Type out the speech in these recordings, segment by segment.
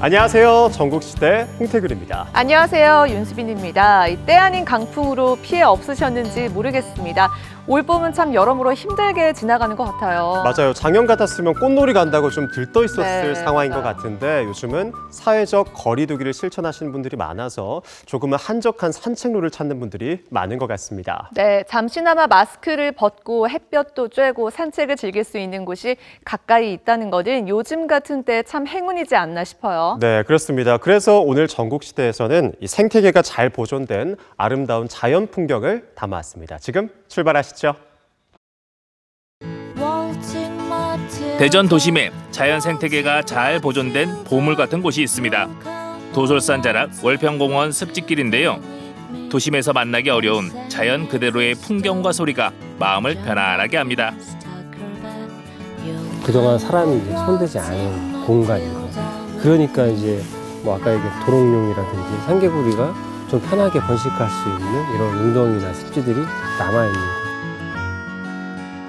안녕하세요. 전국시대 홍태균입니다. 안녕하세요. 윤수빈입니다. 때 아닌 강풍으로 피해 없으셨는지 모르겠습니다. 올 봄은 참 여러모로 힘들게 지나가는 것 같아요. 맞아요. 작년 같았으면 꽃놀이 간다고 좀 들떠 있었을 네, 상황인 것 맞아요. 같은데 요즘은 사회적 거리 두기를 실천하시는 분들이 많아서 조금은 한적한 산책로를 찾는 분들이 많은 것 같습니다. 네, 잠시나마 마스크를 벗고 햇볕도 쬐고 산책을 즐길 수 있는 곳이 가까이 있다는 것은 요즘 같은 때 참 행운이지 않나 싶어요. 네, 그렇습니다. 그래서 오늘 전국시대에서는 이 생태계가 잘 보존된 아름다운 자연 풍경을 담아왔습니다. 지금 출발하시죠. 대전 도심에 자연 생태계가 잘 보존된 보물 같은 곳이 있습니다. 도솔산 자락 월평공원 습지길인데요. 도심에서 만나기 어려운 자연 그대로의 풍경과 소리가 마음을 편안하게 합니다. 그동안 사람이 이제 손대지 않은 공간인 거예요. 그러니까 이제 뭐 아까 얘기한 도롱뇽이라든지 산개구리가 좀 편하게 번식할 수 있는 이런 웅덩이나 습지들이 남아있는 거예요.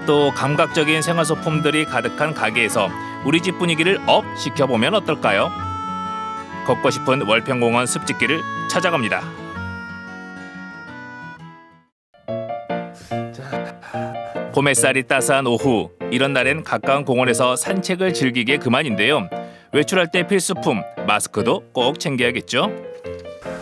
또 감각적인 생활소품들이 가득한 가게에서 우리 집 분위기를 업 시켜보면 어떨까요? 걷고 싶은 월평공원 습지길을 찾아갑니다. 봄 햇살이 따스한 오후, 이런 날엔 가까운 공원에서 산책을 즐기게 그만인데요. 외출할 때 필수품, 마스크도 꼭 챙겨야겠죠.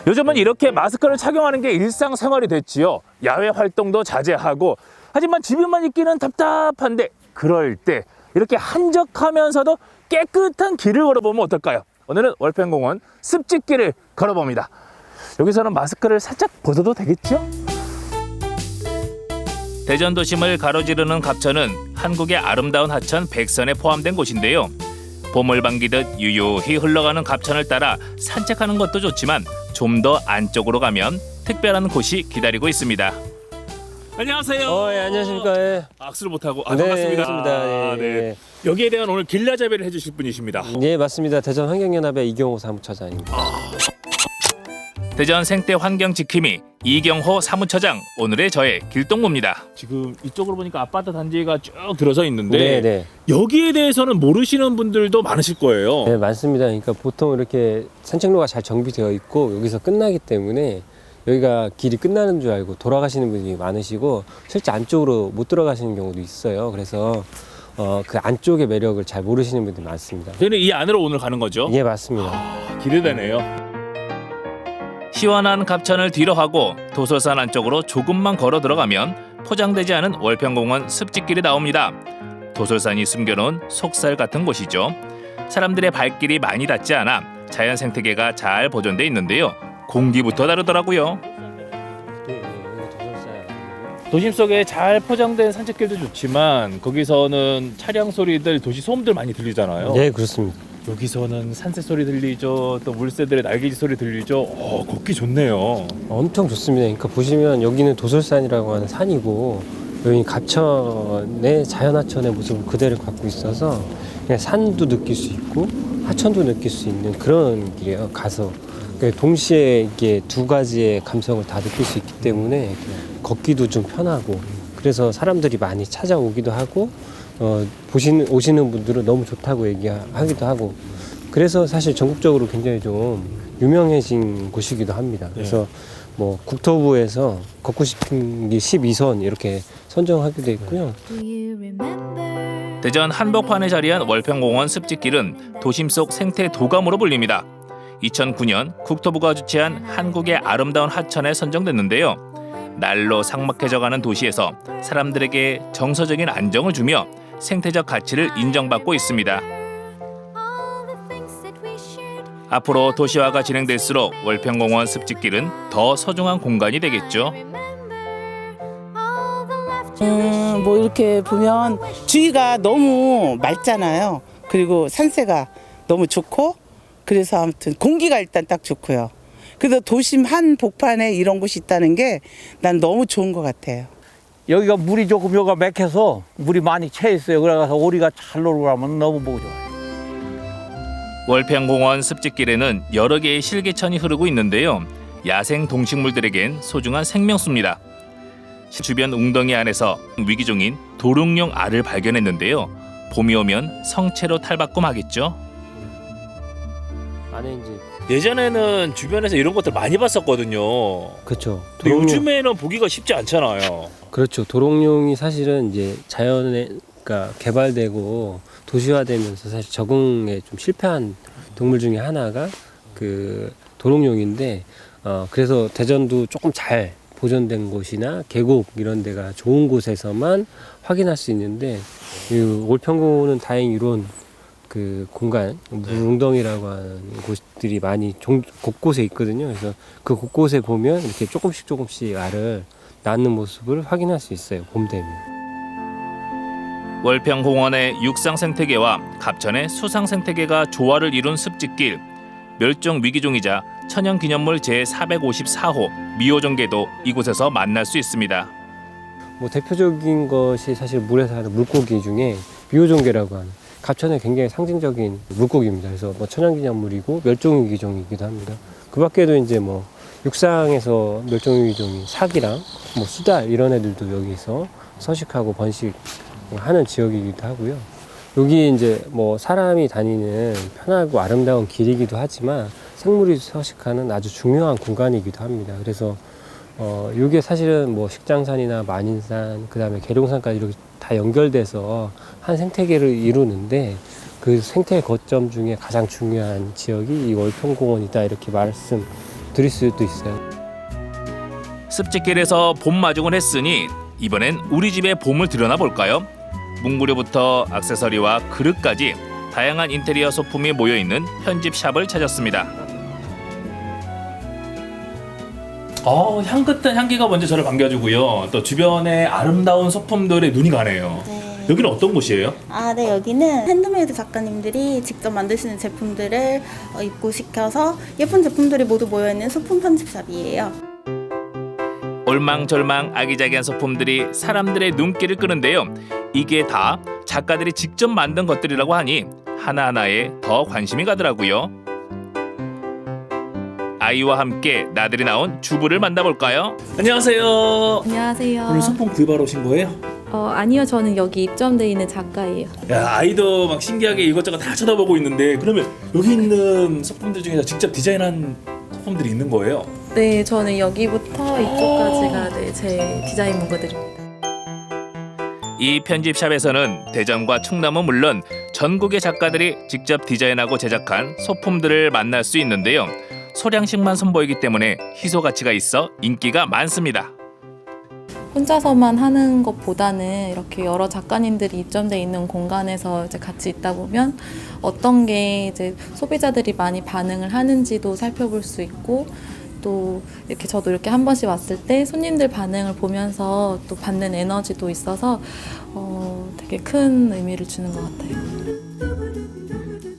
요즘은 이렇게 마스크를 착용하는 게 일상생활이 됐지요. 야외 활동도 자제하고, 하지만 집에만 있기는 답답한데 그럴 때 이렇게 한적하면서도 깨끗한 길을 걸어보면 어떨까요? 오늘은 월평공원 습지길을 걸어봅니다. 여기서는 마스크를 살짝 벗어도 되겠죠? 대전 도심을 가로지르는 갑천은 한국의 아름다운 하천 백선에 포함된 곳인데요. 봄을 반기듯 유유히 흘러가는 갑천을 따라 산책하는 것도 좋지만 좀 더 안쪽으로 가면 특별한 곳이 기다리고 있습니다. 안녕하세요. 예, 안녕하십니까. 예. 악수를 못하고 네, 반갑습니다. 반갑습니다. 예. 여기에 대한 오늘 길라잡이를 해주실 분이십니다. 예, 맞습니다. 대전 환경연합의 이경호 사무처장입니다. 대전 생태 환경 지킴이 이경호 사무처장, 오늘의 저의 길동무입니다. 지금 이쪽으로 보니까 아파트 단지가 쭉 들어서 있는데 네. 여기에 대해서는 모르시는 분들도 많으실 거예요. 네, 많습니다. 그러니까 보통 이렇게 산책로가 잘 정비되어 있고 여기서 끝나기 때문에 여기가 길이 끝나는 줄 알고 돌아가시는 분이 많으시고 실제 안쪽으로 못 들어가시는 경우도 있어요. 그래서 그 안쪽의 매력을 잘 모르시는 분들이 많습니다. 저희는 이 안으로 오늘 가는 거죠? 예, 맞습니다. 기대되네요. 시원한 갑천을 뒤로 하고 도솔산 안쪽으로 조금만 걸어 들어가면 포장되지 않은 월평공원 습지길이 나옵니다. 도솔산이 숨겨놓은 속살 같은 곳이죠. 사람들의 발길이 많이 닿지 않아 자연 생태계가 잘 보존돼 있는데요. 공기부터 다르더라고요. 도심 속에 잘 포장된 산책길도 좋지만 거기서는 차량 소리들, 도시 소음들 많이 들리잖아요. 네, 그렇습니다. 여기서는 산새 소리 들리죠. 또 물새들의 날개짓 소리 들리죠. 걷기 좋네요. 엄청 좋습니다. 그러니까 보시면 여기는 도솔산이라고 하는 산이고 여기 갑천의 자연하천의 모습을 그대로 갖고 있어서 그냥 산도 느낄 수 있고 하천도 느낄 수 있는 그런 길이에요. 가서 그러니까 동시에 이게 두 가지의 감성을 다 느낄 수 있기 때문에 걷기도 좀 편하고 그래서 사람들이 많이 찾아오기도 하고 오시는 분들은 너무 좋다고 얘기하기도 하고 그래서 사실 전국적으로 굉장히 좀 유명해진 곳이기도 합니다. 그래서 뭐 국토부에서 걷고 싶은 길 12선 이렇게 선정하기도 했고요. 대전 한복판에 자리한 월평공원 습지길은 도심 속 생태 도감으로 불립니다. 2009년 국토부가 주최한 한국의 아름다운 하천에 선정됐는데요. 날로 삭막해져가는 도시에서 사람들에게 정서적인 안정을 주며 생태적 가치를 인정받고 있습니다. 앞으로 도시화가 진행될수록 월평공원 습지길은 더 소중한 공간이 되겠죠. 뭐 이렇게 보면 주위가 너무 맑잖아요. 그리고 산세가 너무 좋고 그래서 아무튼 공기가 일단 딱 좋고요. 그래서 도심 한 복판에 이런 곳이 있다는 게 난 너무 좋은 것 같아요. 여기가 물이 조금 여기가 맥혀서 물이 많이 차 있어요. 그래서 오리가 잘 놀고 가면 너무 보기 좋아요. 월평공원 습지길에는 여러 개의 실개천이 흐르고 있는데요. 야생 동식물들에겐 소중한 생명수입니다. 주변 웅덩이 안에서 위기종인 도롱뇽 알을 발견했는데요. 봄이 오면 성채로 탈바꿈하겠죠. 안에 이제 예전에는 주변에서 이런 것들 많이 봤었거든요. 그렇죠. 근데 요즘에는 보기가 쉽지 않잖아요. 그렇죠. 도롱뇽이 사실은 이제 자연에 그러니까 개발되고 도시화되면서 사실 적응에 좀 실패한 동물 중에 하나가 그 도롱뇽인데 그래서 대전도 조금 잘 보존된 곳이나 계곡 이런 데가 좋은 곳에서만 확인할 수 있는데 이 올평공원은 다행히 이런 그 공간, 물웅덩이라고 하는 곳들이 많이 곳곳에 있거든요. 그래서 그 곳곳에 보면 이렇게 조금씩 알을 낳는 모습을 확인할 수 있어요. 봄 되면. 월평공원의 육상 생태계와 갑천의 수상 생태계가 조화를 이룬 습지길, 멸종 위기종이자 천연기념물 제454호 미호종계도 이곳에서 만날 수 있습니다. 뭐 대표적인 것이 사실 물에 사는 물고기 중에 미호종계라고 하는 갑천의 굉장히 상징적인 물고기입니다. 그래서 뭐 천연기념물이고 멸종위기종이기도 합니다. 그 밖에도 이제 뭐 육상에서 멸종위기종인 사기랑 뭐 수달 이런 애들도 여기서 서식하고 번식하는 지역이기도 하고요. 여기 이제 뭐 사람이 다니는 편하고 아름다운 길이기도 하지만 생물이 서식하는 아주 중요한 공간이기도 합니다. 그래서 이게 사실은 뭐 식장산이나 만인산, 그 다음에 계룡산까지 이렇게 다 연결돼서 한 생태계를 이루는데 그 생태 거점 중에 가장 중요한 지역이 이 월평공원이다 이렇게 말씀드릴 수도 있어요. 습지길에서 봄 마중을 했으니 이번엔 우리 집에 봄을 들여나 볼까요? 문구류부터 액세서리와 그릇까지 다양한 인테리어 소품이 모여있는 편집샵을 찾았습니다. 향긋한 향기가 먼저 저를 반겨주고요. 또 주변의 아름다운 소품들에 눈이 가네요. 네. 여기는 어떤 곳이에요? 네, 여기는 핸드메이드 작가님들이 직접 만드시는 제품들을 입고시켜서 예쁜 제품들이 모두 모여있는 소품 편집샵이에요. 올망졸망 아기자기한 소품들이 사람들의 눈길을 끄는데요. 이게 다 작가들이 직접 만든 것들이라고 하니 하나하나에 더 관심이 가더라고요. 아이와 함께 나들이 나온 주부를 만나볼까요? 안녕하세요. 안녕하세요. 오늘 소품 구입하러 오신 거예요? 아니요, 저는 여기 입점돼 있는 작가예요. 야, 아이도 막 신기하게 이것저것 다 쳐다보고 있는데 그러면 여기 있는 소품들 중에서 직접 디자인한 소품들이 있는 거예요? 네, 저는 여기부터 이쪽까지가 제 디자인 문구들입니다. 이 편집샵에서는 대전과 충남은 물론 전국의 작가들이 직접 디자인하고 제작한 소품들을 만날 수 있는데요. 소량씩만 선보이기 때문에 희소 가치가 있어 인기가 많습니다. 혼자서만 하는 것보다는 이렇게 여러 작가님들이 입점돼 있는 공간에서 이제 같이 있다 보면 어떤 게 이제 소비자들이 많이 반응을 하는지도 살펴볼 수 있고, 또 이렇게 저도 이렇게 한 번씩 왔을 때 손님들 반응을 보면서 또 받는 에너지도 있어서 되게 큰 의미를 주는 것 같아요.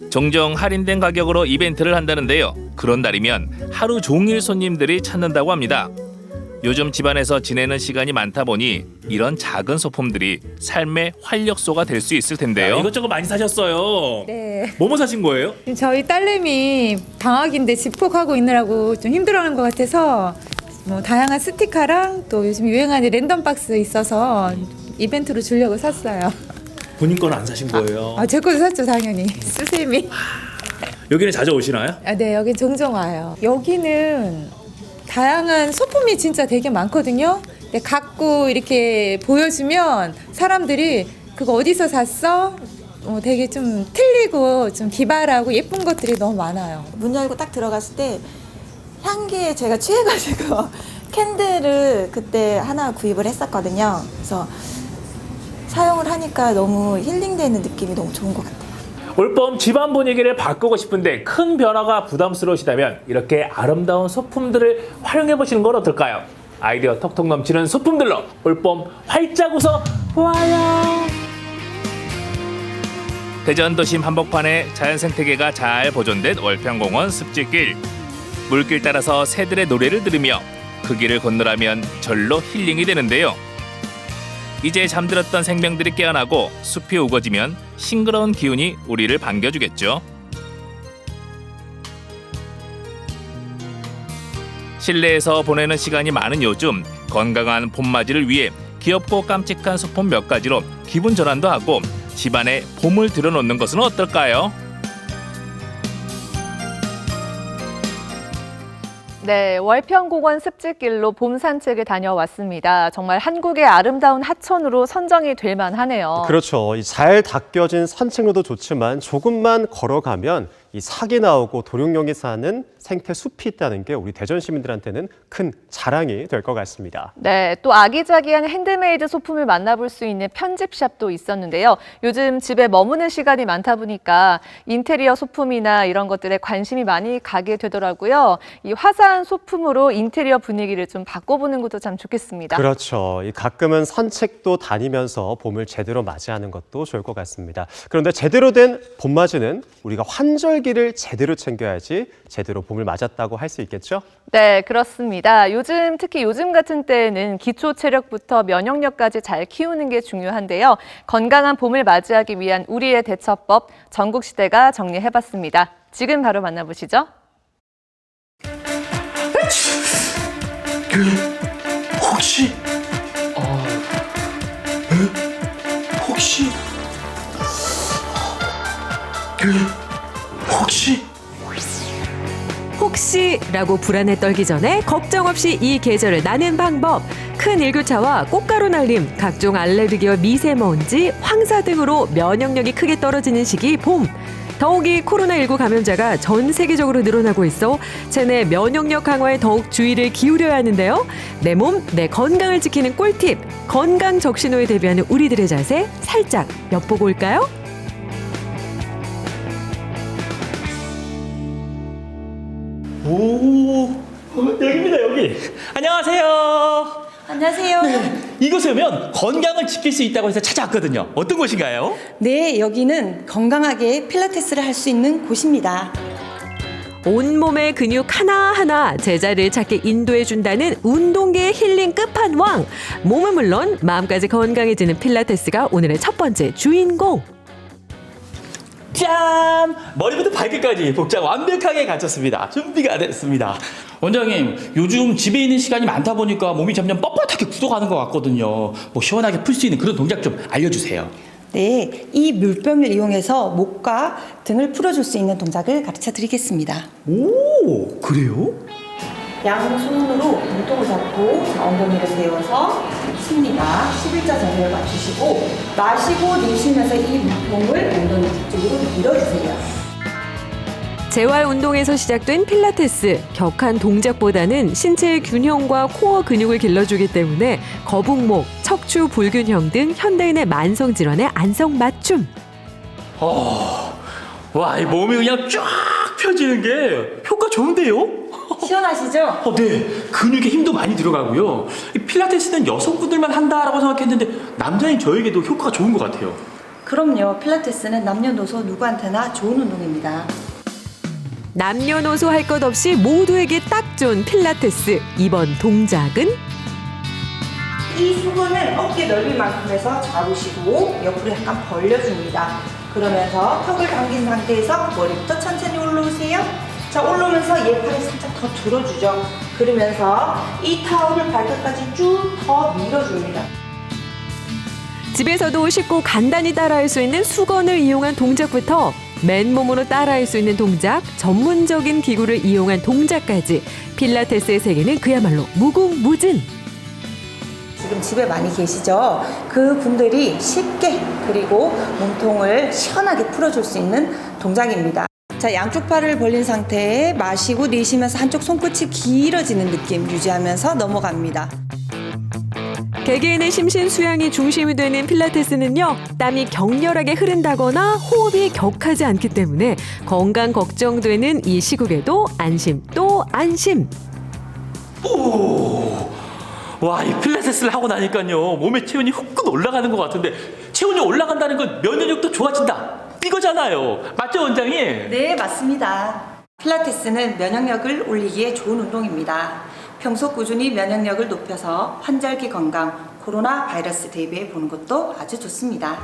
종종 할인된 가격으로 이벤트를 한다는데요. 그런 날이면 하루 종일 손님들이 찾는다고 합니다. 요즘 집안에서 지내는 시간이 많다 보니 이런 작은 소품들이 삶의 활력소가 될 수 있을 텐데요. 이것저것 많이 사셨어요. 네. 뭐뭐 사신 거예요? 저희 딸내미 방학인데 집콕하고 있느라고 좀 힘들어하는 것 같아서 뭐 다양한 스티커랑 또 요즘 유행하는 랜덤 박스 있어서 이벤트로 주려고 샀어요. 본인 거는 안 사신 거예요? 제 것도 샀죠, 당연히. 수세미. 여기는 자주 오시나요? 네, 여긴 종종 와요. 여기는 다양한 소품이 진짜 되게 많거든요. 근데 갖고 이렇게 보여주면 사람들이 그거 어디서 샀어? 되게 좀 틀리고 좀 기발하고 예쁜 것들이 너무 많아요. 문 열고 딱 들어갔을 때 향기에 제가 취해가지고 캔들을 그때 하나 구입을 했었거든요. 그래서 사용을 하니까 너무 힐링되는 느낌이 너무 좋은 것 같아요. 올봄 집안 분위기를 바꾸고 싶은데 큰 변화가 부담스러우시다면 이렇게 아름다운 소품들을 활용해 보시는 건 어떨까요? 아이디어 톡톡 넘치는 소품들로 올봄 활짝 웃어 보아요. 대전 도심 한복판에 자연 생태계가 잘 보존된 월평공원 습지길. 물길 따라서 새들의 노래를 들으며 그 길을 건너라면 절로 힐링이 되는데요. 이제 잠들었던 생명들이 깨어나고 숲이 우거지면 싱그러운 기운이 우리를 반겨주겠죠. 실내에서 보내는 시간이 많은 요즘 건강한 봄맞이를 위해 귀엽고 깜찍한 소품 몇 가지로 기분 전환도 하고 집안에 봄을 들여놓는 것은 어떨까요? 네, 월평공원 습지길로 봄 산책을 다녀왔습니다. 정말 한국의 아름다운 하천으로 선정이 될 만하네요. 그렇죠. 이 잘 닦여진 산책로도 좋지만 조금만 걸어가면 이 삭이 나오고 도룡뇽이 사는 생태 숲이 있다는 게 우리 대전 시민들한테는 큰 자랑이 될 것 같습니다. 네, 또 아기자기한 핸드메이드 소품을 만나볼 수 있는 편집샵도 있었는데요. 요즘 집에 머무는 시간이 많다 보니까 인테리어 소품이나 이런 것들에 관심이 많이 가게 되더라고요. 이 화사한 소품으로 인테리어 분위기를 좀 바꿔보는 것도 참 좋겠습니다. 그렇죠. 이 가끔은 산책도 다니면서 봄을 제대로 맞이하는 것도 좋을 것 같습니다. 그런데 제대로 된 봄맞이는 우리가 환절기를 제대로 챙겨야지 제대로 봄을 맞았다고 할 수 있겠죠? 네, 그렇습니다. 특히 요즘 같은 때에는 기초 체력부터 면역력까지 잘 키우는 게 중요한데요. 건강한 봄을 맞이하기 위한 우리의 대처법 전국시대가 정리해봤습니다. 지금 바로 만나보시죠. 혹시 혹시라고 불안에 떨기 전에 걱정 없이 이 계절을 나는 방법. 큰 일교차와 꽃가루 날림, 각종 알레르기와 미세먼지, 황사 등으로 면역력이 크게 떨어지는 시기 봄. 더욱이 코로나19 감염자가 전 세계적으로 늘어나고 있어 체내 면역력 강화에 더욱 주의를 기울여야 하는데요. 내 몸, 내 건강을 지키는 꿀팁, 건강 적신호에 대비하는 우리들의 자세 살짝 엿보고 올까요? 여기입니다, 여기. 안녕하세요. 안녕하세요. 이곳에 오면 건강을 지킬 수 있다고 해서 찾아왔거든요. 어떤 곳인가요? 네, 여기는 건강하게 필라테스를 할 수 있는 곳입니다. 온몸의 근육 하나하나 제자리를 찾게 인도해준다는 운동계의 힐링 끝판왕. 몸은 물론 마음까지 건강해지는 필라테스가 오늘의 첫 번째 주인공. 짠! 머리부터 발끝까지 복장 완벽하게 갖췄습니다. 준비가 됐습니다. 원장님, 요즘 집에 있는 시간이 많다 보니까 몸이 점점 뻣뻣하게 굳어가는 것 같거든요. 뭐 시원하게 풀 수 있는 그런 동작 좀 알려주세요. 네, 이 물병을 이용해서 목과 등을 풀어줄 수 있는 동작을 가르쳐 드리겠습니다. 오, 그래요? 양손으로 몸통을 잡고 엉덩이를 세워서 씁니다. 11자 자세를 맞추시고 마시고 내쉬면서 이 몸통을 엉덩이 뒤쪽으로 밀어주세요. 재활 운동에서 시작된 필라테스, 격한 동작보다는 신체의 균형과 코어 근육을 길러주기 때문에 거북목, 척추 불균형 등 현대인의 만성 질환에 안성 맞춤. 와, 이 몸이 그냥 쫙 펴지는 게 효과 좋은데요? 시원하시죠? 네, 근육에 힘도 많이 들어가고요. 이 필라테스는 여성분들만 한다라고 생각했는데 남자인 저에게도 효과가 좋은 것 같아요. 그럼요. 필라테스는 남녀노소 누구한테나 좋은 운동입니다. 남녀노소 할 것 없이 모두에게 딱 좋은 필라테스. 이번 동작은 이 수건을 어깨 넓이만큼 해서 잡으시고 옆으로 약간 벌려줍니다. 그러면서 턱을 당긴 상태에서 머리부터 천천히 올라오세요. 자, 올라오면서 얘 팔을 살짝 더 들어주죠. 그러면서 이 타올을 발끝까지 쭉 더 밀어줍니다. 집에서도 쉽고 간단히 따라할 수 있는 수건을 이용한 동작부터 맨몸으로 따라할 수 있는 동작, 전문적인 기구를 이용한 동작까지 필라테스의 세계는 그야말로 무궁무진. 지금 집에 많이 계시죠? 그 분들이 쉽게 그리고 몸통을 시원하게 풀어줄 수 있는 동작입니다. 자, 양쪽 팔을 벌린 상태에 마시고 내쉬면서 한쪽 손끝이 길어지는 느낌 유지하면서 넘어갑니다. 개개인의 심신 수양이 중심이 되는 필라테스는요, 땀이 격렬하게 흐른다거나 호흡이 격하지 않기 때문에 건강 걱정되는 이 시국에도 안심 또 안심. 오, 와, 이 필라테스를 하고 나니까요 몸의 체온이 후끈 올라가는 것 같은데 체온이 올라간다는 건 면역력도 좋아진다 이거잖아요. 맞죠, 원장님? 네, 맞습니다. 필라테스는 면역력을 올리기에 좋은 운동입니다. 평소 꾸준히 면역력을 높여서 환절기 건강, 코로나 바이러스 대비해 보는 것도 아주 좋습니다.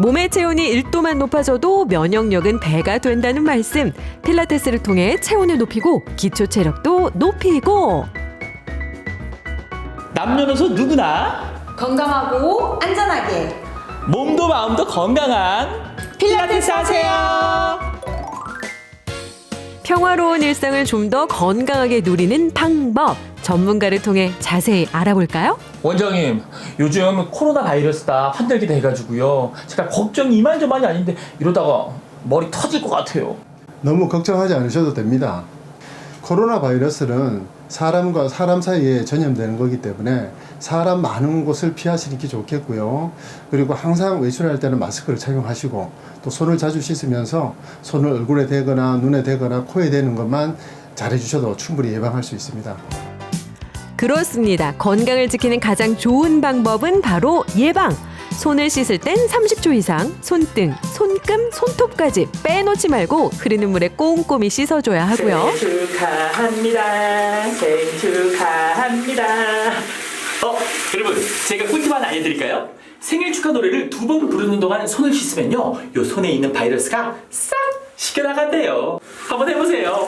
몸의 체온이 1도만 높아져도 면역력은 배가 된다는 말씀. 필라테스를 통해 체온을 높이고 기초 체력도 높이고. 남녀노소 누구나 건강하고 안전하게 몸도 마음도 건강한 필라테스 하세요. 평화로운 일상을 좀 더 건강하게 누리는 방법. 전문가를 통해 자세히 알아볼까요? 원장님, 요즘 코로나 바이러스다 환절기 돼가지고요. 제가 걱정이 이만저만이 아닌데 이러다가 머리 터질 것 같아요. 너무 걱정하지 않으셔도 됩니다. 코로나 바이러스는 사람과 사람 사이에 전염되는 거기 때문에 사람 많은 곳을 피하시는 게 좋겠고요. 그리고 항상 외출할 때는 마스크를 착용하시고 또 손을 자주 씻으면서 손을 얼굴에 대거나 눈에 대거나 코에 대는 것만 잘해주셔도 충분히 예방할 수 있습니다. 그렇습니다. 건강을 지키는 가장 좋은 방법은 바로 예방. 손을 씻을 땐 30초 이상 손등, 손금, 손톱까지 빼놓지 말고 흐르는 물에 꼼꼼히 씻어줘야 하고요. 생일 축하합니다. 생일 축하합니다. 여러분, 제가 꿀팁 하나 알려드릴까요? 생일 축하 노래를 2번 부르는 동안 손을 씻으면요, 요 손에 있는 바이러스가 싹 씻겨나간대요. 한번 해보세요.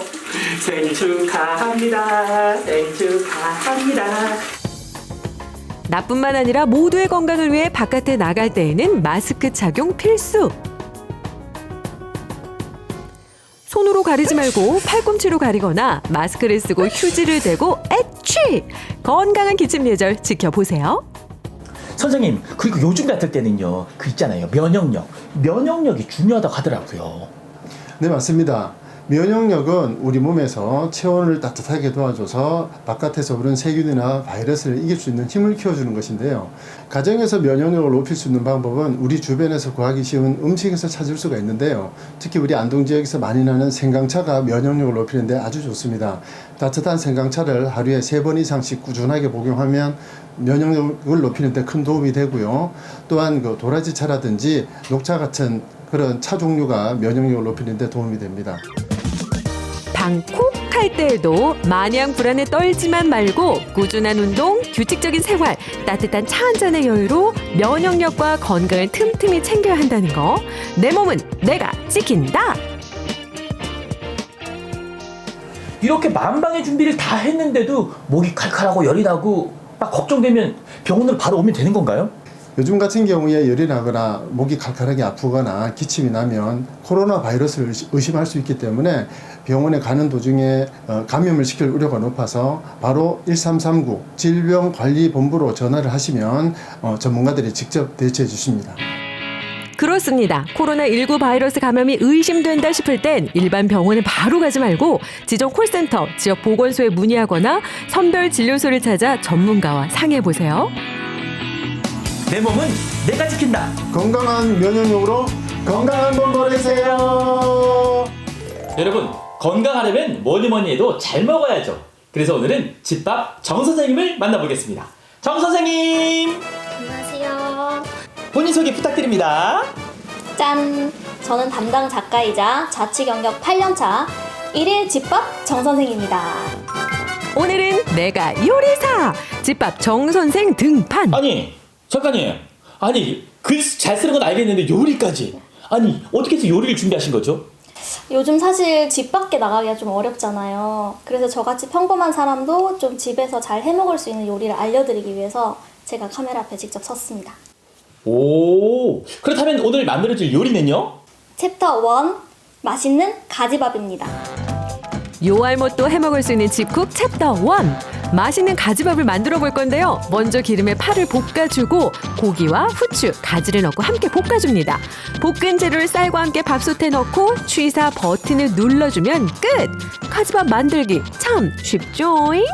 생일 축하합니다. 생일 축하합니다. 나뿐만 아니라 모두의 건강을 위해 바깥에 나갈 때에는 마스크 착용 필수. 손으로 가리지 말고 팔꿈치로 가리거나 마스크를 쓰고 휴지를 대고 애취! 건강한 기침 예절 지켜보세요. 선생님, 그리고 요즘 같을 때는요, 그 있잖아요, 면역력이 중요하다고 하더라고요. 네, 맞습니다. 면역력은 우리 몸에서 체온을 따뜻하게 도와줘서 바깥에서 오는 세균이나 바이러스를 이길 수 있는 힘을 키워주는 것인데요. 가정에서 면역력을 높일 수 있는 방법은 우리 주변에서 구하기 쉬운 음식에서 찾을 수가 있는데요. 특히 우리 안동 지역에서 많이 나는 생강차가 면역력을 높이는데 아주 좋습니다. 따뜻한 생강차를 하루에 3번 이상씩 꾸준하게 복용하면 면역력을 높이는 데 큰 도움이 되고요. 또한 그 도라지차라든지 녹차 같은 그런 차 종류가 면역력을 높이는 데 도움이 됩니다. 방콕할 때에도 마냥 불안에 떨지만 말고 꾸준한 운동, 규칙적인 생활, 따뜻한 차 한 잔의 여유로 면역력과 건강을 틈틈이 챙겨야 한다는 거. 내 몸은 내가 지킨다. 이렇게 만방의 준비를 다 했는데도 목이 칼칼하고 열이 나고 막 걱정되면 병원으로 바로 오면 되는 건가요? 요즘 같은 경우에 열이 나거나 목이 칼칼하게 아프거나 기침이 나면 코로나 바이러스를 의심할 수 있기 때문에 병원에 가는 도중에 감염을 시킬 우려가 높아서 바로 1339 질병관리본부로 전화를 하시면 전문가들이 직접 대처해 주십니다. 그렇습니다. 코로나19 바이러스 감염이 의심된다 싶을 땐 일반 병원에 바로 가지 말고 지정 콜센터, 지역 보건소에 문의하거나 선별 진료소를 찾아 전문가와 상의해보세요. 내 몸은 내가 지킨다. 건강한 면역력으로 건강한 몸 보내세요. 여러분, 건강하려면 뭐니 해도 잘 먹어야죠. 그래서 오늘은 집밥 정 선생님을 만나보겠습니다. 정 선생님! 안녕하세요. 본인 소개 부탁드립니다. 짠! 저는 담당 작가이자 자취 경력 8년차 1일 집밥 정선생입니다. 오늘은 내가 요리사! 집밥 정선생 등판! 아니, 작가님. 아니, 글 잘 쓰는 건 알겠는데 요리까지. 아니, 어떻게 해서 요리를 준비하신 거죠? 요즘 사실 집 밖에 나가기가 좀 어렵잖아요. 그래서 저같이 평범한 사람도 좀 집에서 잘 해먹을 수 있는 요리를 알려드리기 위해서 제가 카메라 앞에 직접 섰습니다. 오, 그렇다면 오늘 만들어줄 요리는요? 챕터 1, 맛있는 가지밥입니다. 요알못도 해먹을 수 있는 집쿡 챕터 1. 맛있는 가지밥을 만들어 볼 건데요. 먼저 기름에 파를 볶아주고 고기와 후추, 가지를 넣고 함께 볶아줍니다. 볶은 재료를 쌀과 함께 밥솥에 넣고 취사 버튼을 눌러주면 끝! 가지밥 만들기 참 쉽죠잉?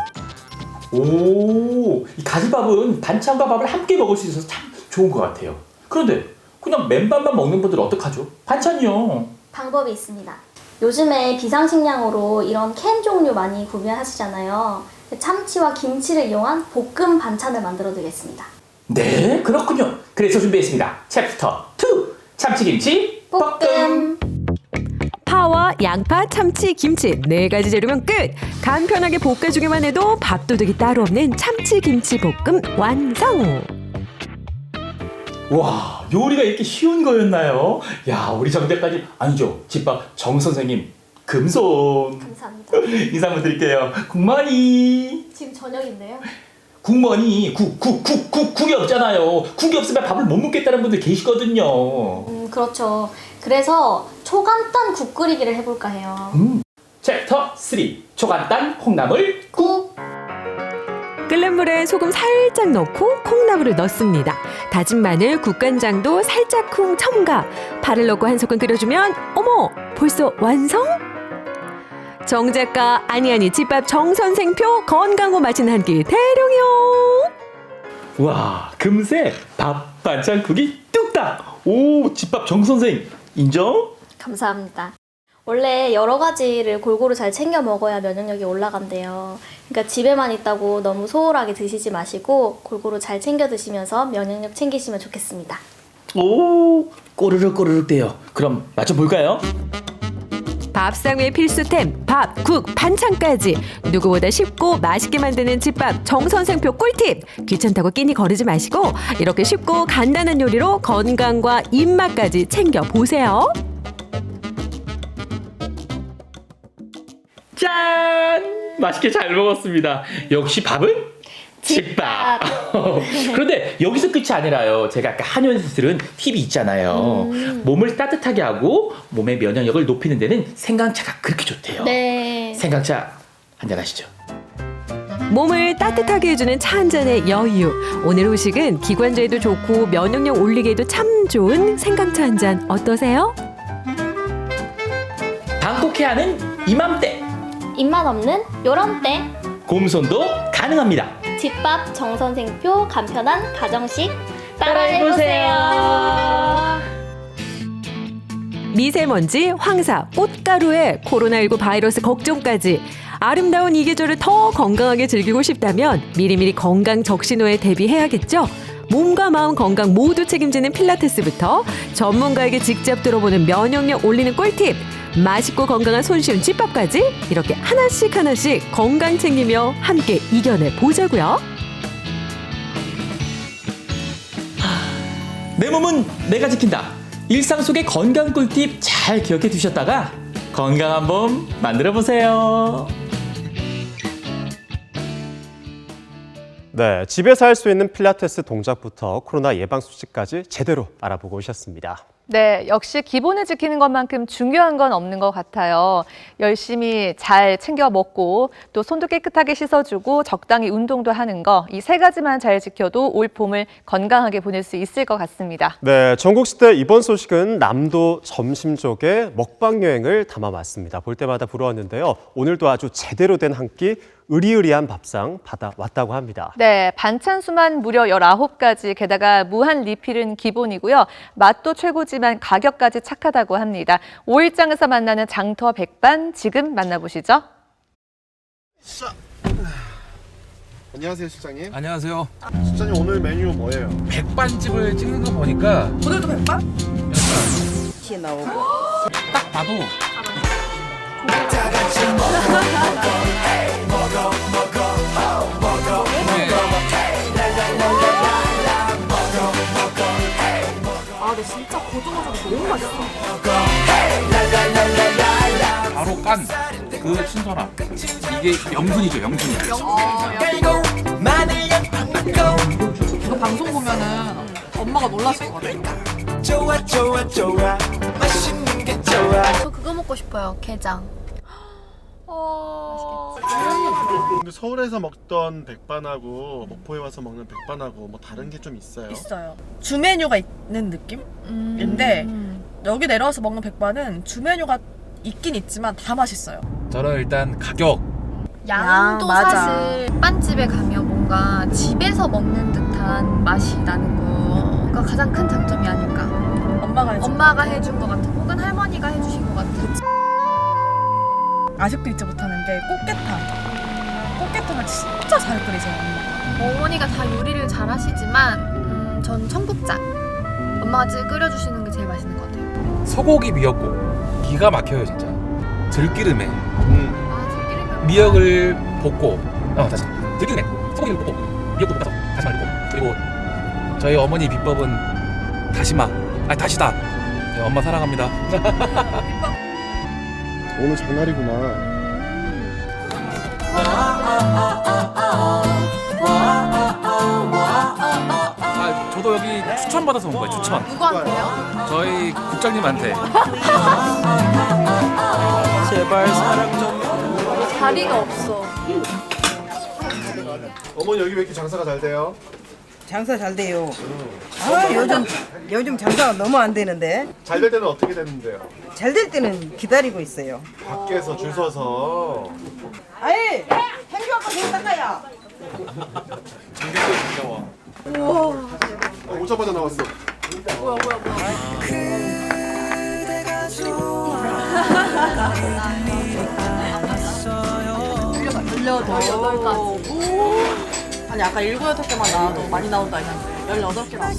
오, 이 가지밥은 반찬과 밥을 함께 먹을 수 있어서 참 좋은 것 같아요. 그런데 그냥 맨밥만 먹는 분들 어떡하죠? 반찬이요. 방법이 있습니다. 요즘에 비상식량으로 이런 캔 종류 많이 구매하시잖아요. 참치와 김치를 이용한 볶음 반찬을 만들어 드리겠습니다. 네, 그렇군요. 그래서 준비했습니다. 챕터 2, 참치김치 볶음. 파와 양파, 참치, 김치 4가지 재료면 끝! 간편하게 볶아주기만 해도 밥도둑이 따로 없는 참치김치 볶음 완성! 와, 요리가 이렇게 쉬운 거였나요? 야, 우리 정 작가님, 아니죠, 집밥 정 선생님 금손. 감사합니다. 인사 한번 드릴게요. 굿모닝. 지금 저녁인데요? 국머니 국이 없잖아요. 국이 없으면 밥을 못 먹겠다는 분들 계시거든요. 그렇죠. 그래서 초간단 국 끓이기를 해볼까 해요. 챕터 3 초간단 콩나물 국. 끓는 물에 소금 살짝 넣고 콩나물을 넣습니다. 다진 마늘, 국간장도 살짝쿵 첨가. 파를 넣고 한 소끔 끓여주면 어머 벌써 완성? 정 작가 아니 집밥 정선생표 건강고 맛있는 한 끼 대령이요. 와 금세 밥 반찬 국이 뚝딱. 오 집밥 정선생 인정? 감사합니다. 원래 여러 가지를 골고루 잘 챙겨 먹어야 면역력이 올라간대요. 그러니까 집에만 있다고 너무 소홀하게 드시지 마시고 골고루 잘 챙겨 드시면서 면역력 챙기시면 좋겠습니다. 오 꼬르륵 돼요. 그럼 맞춰볼까요? 밥상 위 필수템 밥, 국, 반찬까지 누구보다 쉽고 맛있게 만드는 집밥 정선생표 꿀팁. 귀찮다고 끼니 거르지 마시고 이렇게 쉽고 간단한 요리로 건강과 입맛까지 챙겨보세요. 짠! 맛있게 잘 먹었습니다. 역시 밥은 집밥. 그런데 여기서 끝이 아니라요. 제가 아까 한의원에서 들은 팁이 있잖아요. 몸을 따뜻하게 하고 몸의 면역력을 높이는 데는 생강차가 그렇게 좋대요. 네. 생강차 한잔 하시죠. 몸을 따뜻하게 해주는 차 한 잔의 여유. 오늘 후식은 기관지에도 좋고 면역력 올리기에도 참 좋은 생강차 한 잔 어떠세요? 방콕해하는 이맘때 입맛 없는 요런 때 곰손도 가능합니다. 집밥 정선생표 간편한 가정식 따라해보세요. 미세먼지, 황사, 꽃가루에 코로나19 바이러스 걱정까지 아름다운 이 계절을 더 건강하게 즐기고 싶다면 미리미리 건강 적신호에 대비해야겠죠. 몸과 마음 건강 모두 책임지는 필라테스부터 전문가에게 직접 들어보는 면역력 올리는 꿀팁, 맛있고 건강한 손쉬운 집밥까지 이렇게 하나씩 건강 챙기며 함께 이겨내 보자고요. 내 몸은 내가 지킨다. 일상 속의 건강 꿀팁 잘 기억해 두셨다가 건강한 몸 만들어 보세요. 네, 집에서 할 수 있는 필라테스 동작부터 코로나 예방 수칙까지 제대로 알아보고 오셨습니다. 네, 역시 기본을 지키는 것만큼 중요한 건 없는 것 같아요. 열심히 잘 챙겨 먹고 또 손도 깨끗하게 씻어주고 적당히 운동도 하는 거, 이 세 가지만 잘 지켜도 올 봄을 건강하게 보낼 수 있을 것 같습니다. 네, 전국시대 이번 소식은 남도 점심족의 먹방 여행을 담아왔습니다. 볼 때마다 부러웠는데요. 오늘도 아주 제대로 된 한 끼 으리으리한 밥상 받아왔다고 합니다. 네, 반찬 수만 무려 19가지, 게다가 무한 리필은 기본이고요. 맛도 최고지만 가격까지 착하다고 합니다. 5일장에서 만나는 장터 백반 지금 만나보시죠. 안녕하세요, 실장님. 안녕하세요. 실장님 오늘 메뉴 뭐예요? 백반집을 찍는 거 보니까 오늘도 백반? 티 나오고. 딱 봐도 아, 근데 진짜 고등어젓 너무 맛있어. 바로 깐 그 신선함. 이게 명순이죠, 명순이. 이거 방송 보면은 엄마가 놀라실 것 같아요. 저 그거 먹고 싶어요. 게장. 근데 서울에서 먹던 백반하고 목포에 와서 먹는 백반하고 뭐 다른 게 좀 있어요? 있어요. 주 메뉴가 있는 느낌인데 여기 내려와서 먹는 백반은 주 메뉴가 있긴 있지만 다 맛있어요. 저는 일단 가격. 양도 맞아. 사실 빵집에 가면 뭔가 집에서 먹는 듯한 맛이 나는 거가 가장 큰 장점이 아닐까. 엄마가 해준 것 같은, 혹은 할머니가 해주신 것 같은. 아직도 잊지 못하는 게 꽃게탕. 꽃게탕을 진짜 잘 끓이세요. 어머니가 다 요리를 잘 하시지만 전 청국장. 엄마가 끓여주시는 게 제일 맛있는 것 같아요. 소고기 미역국 기가 막혀요 진짜. 들기름에 미역을 볶고 다시 들기름에 소고기를 볶고 미역도 볶아서 다시마를 볶고, 그리고 저희 어머니 비법은 다시다. 네, 엄마 사랑합니다. 오늘 장날이구나. 여기 추천받아서 온 거예요. 추천. 누구한테요? 저희 국장님한테. 제발 사랑 좀. 자리가 없어. 어머니 여기 왜 이렇게 장사가 잘 돼요? 장사 잘 돼요. 아, 요즘 장사가 너무 안 되는데. 잘 될 때는 어떻게 됐는데요? 잘 될 때는 기다리고 있어요. 밖에서 줄 서서. 아이, 행주 아빠 생각나야. 우와. 오자마자 나왔어. 뭐야. 아니 아까 7, 8개만 나와도 많이 나온다 했는데 18개 나왔어.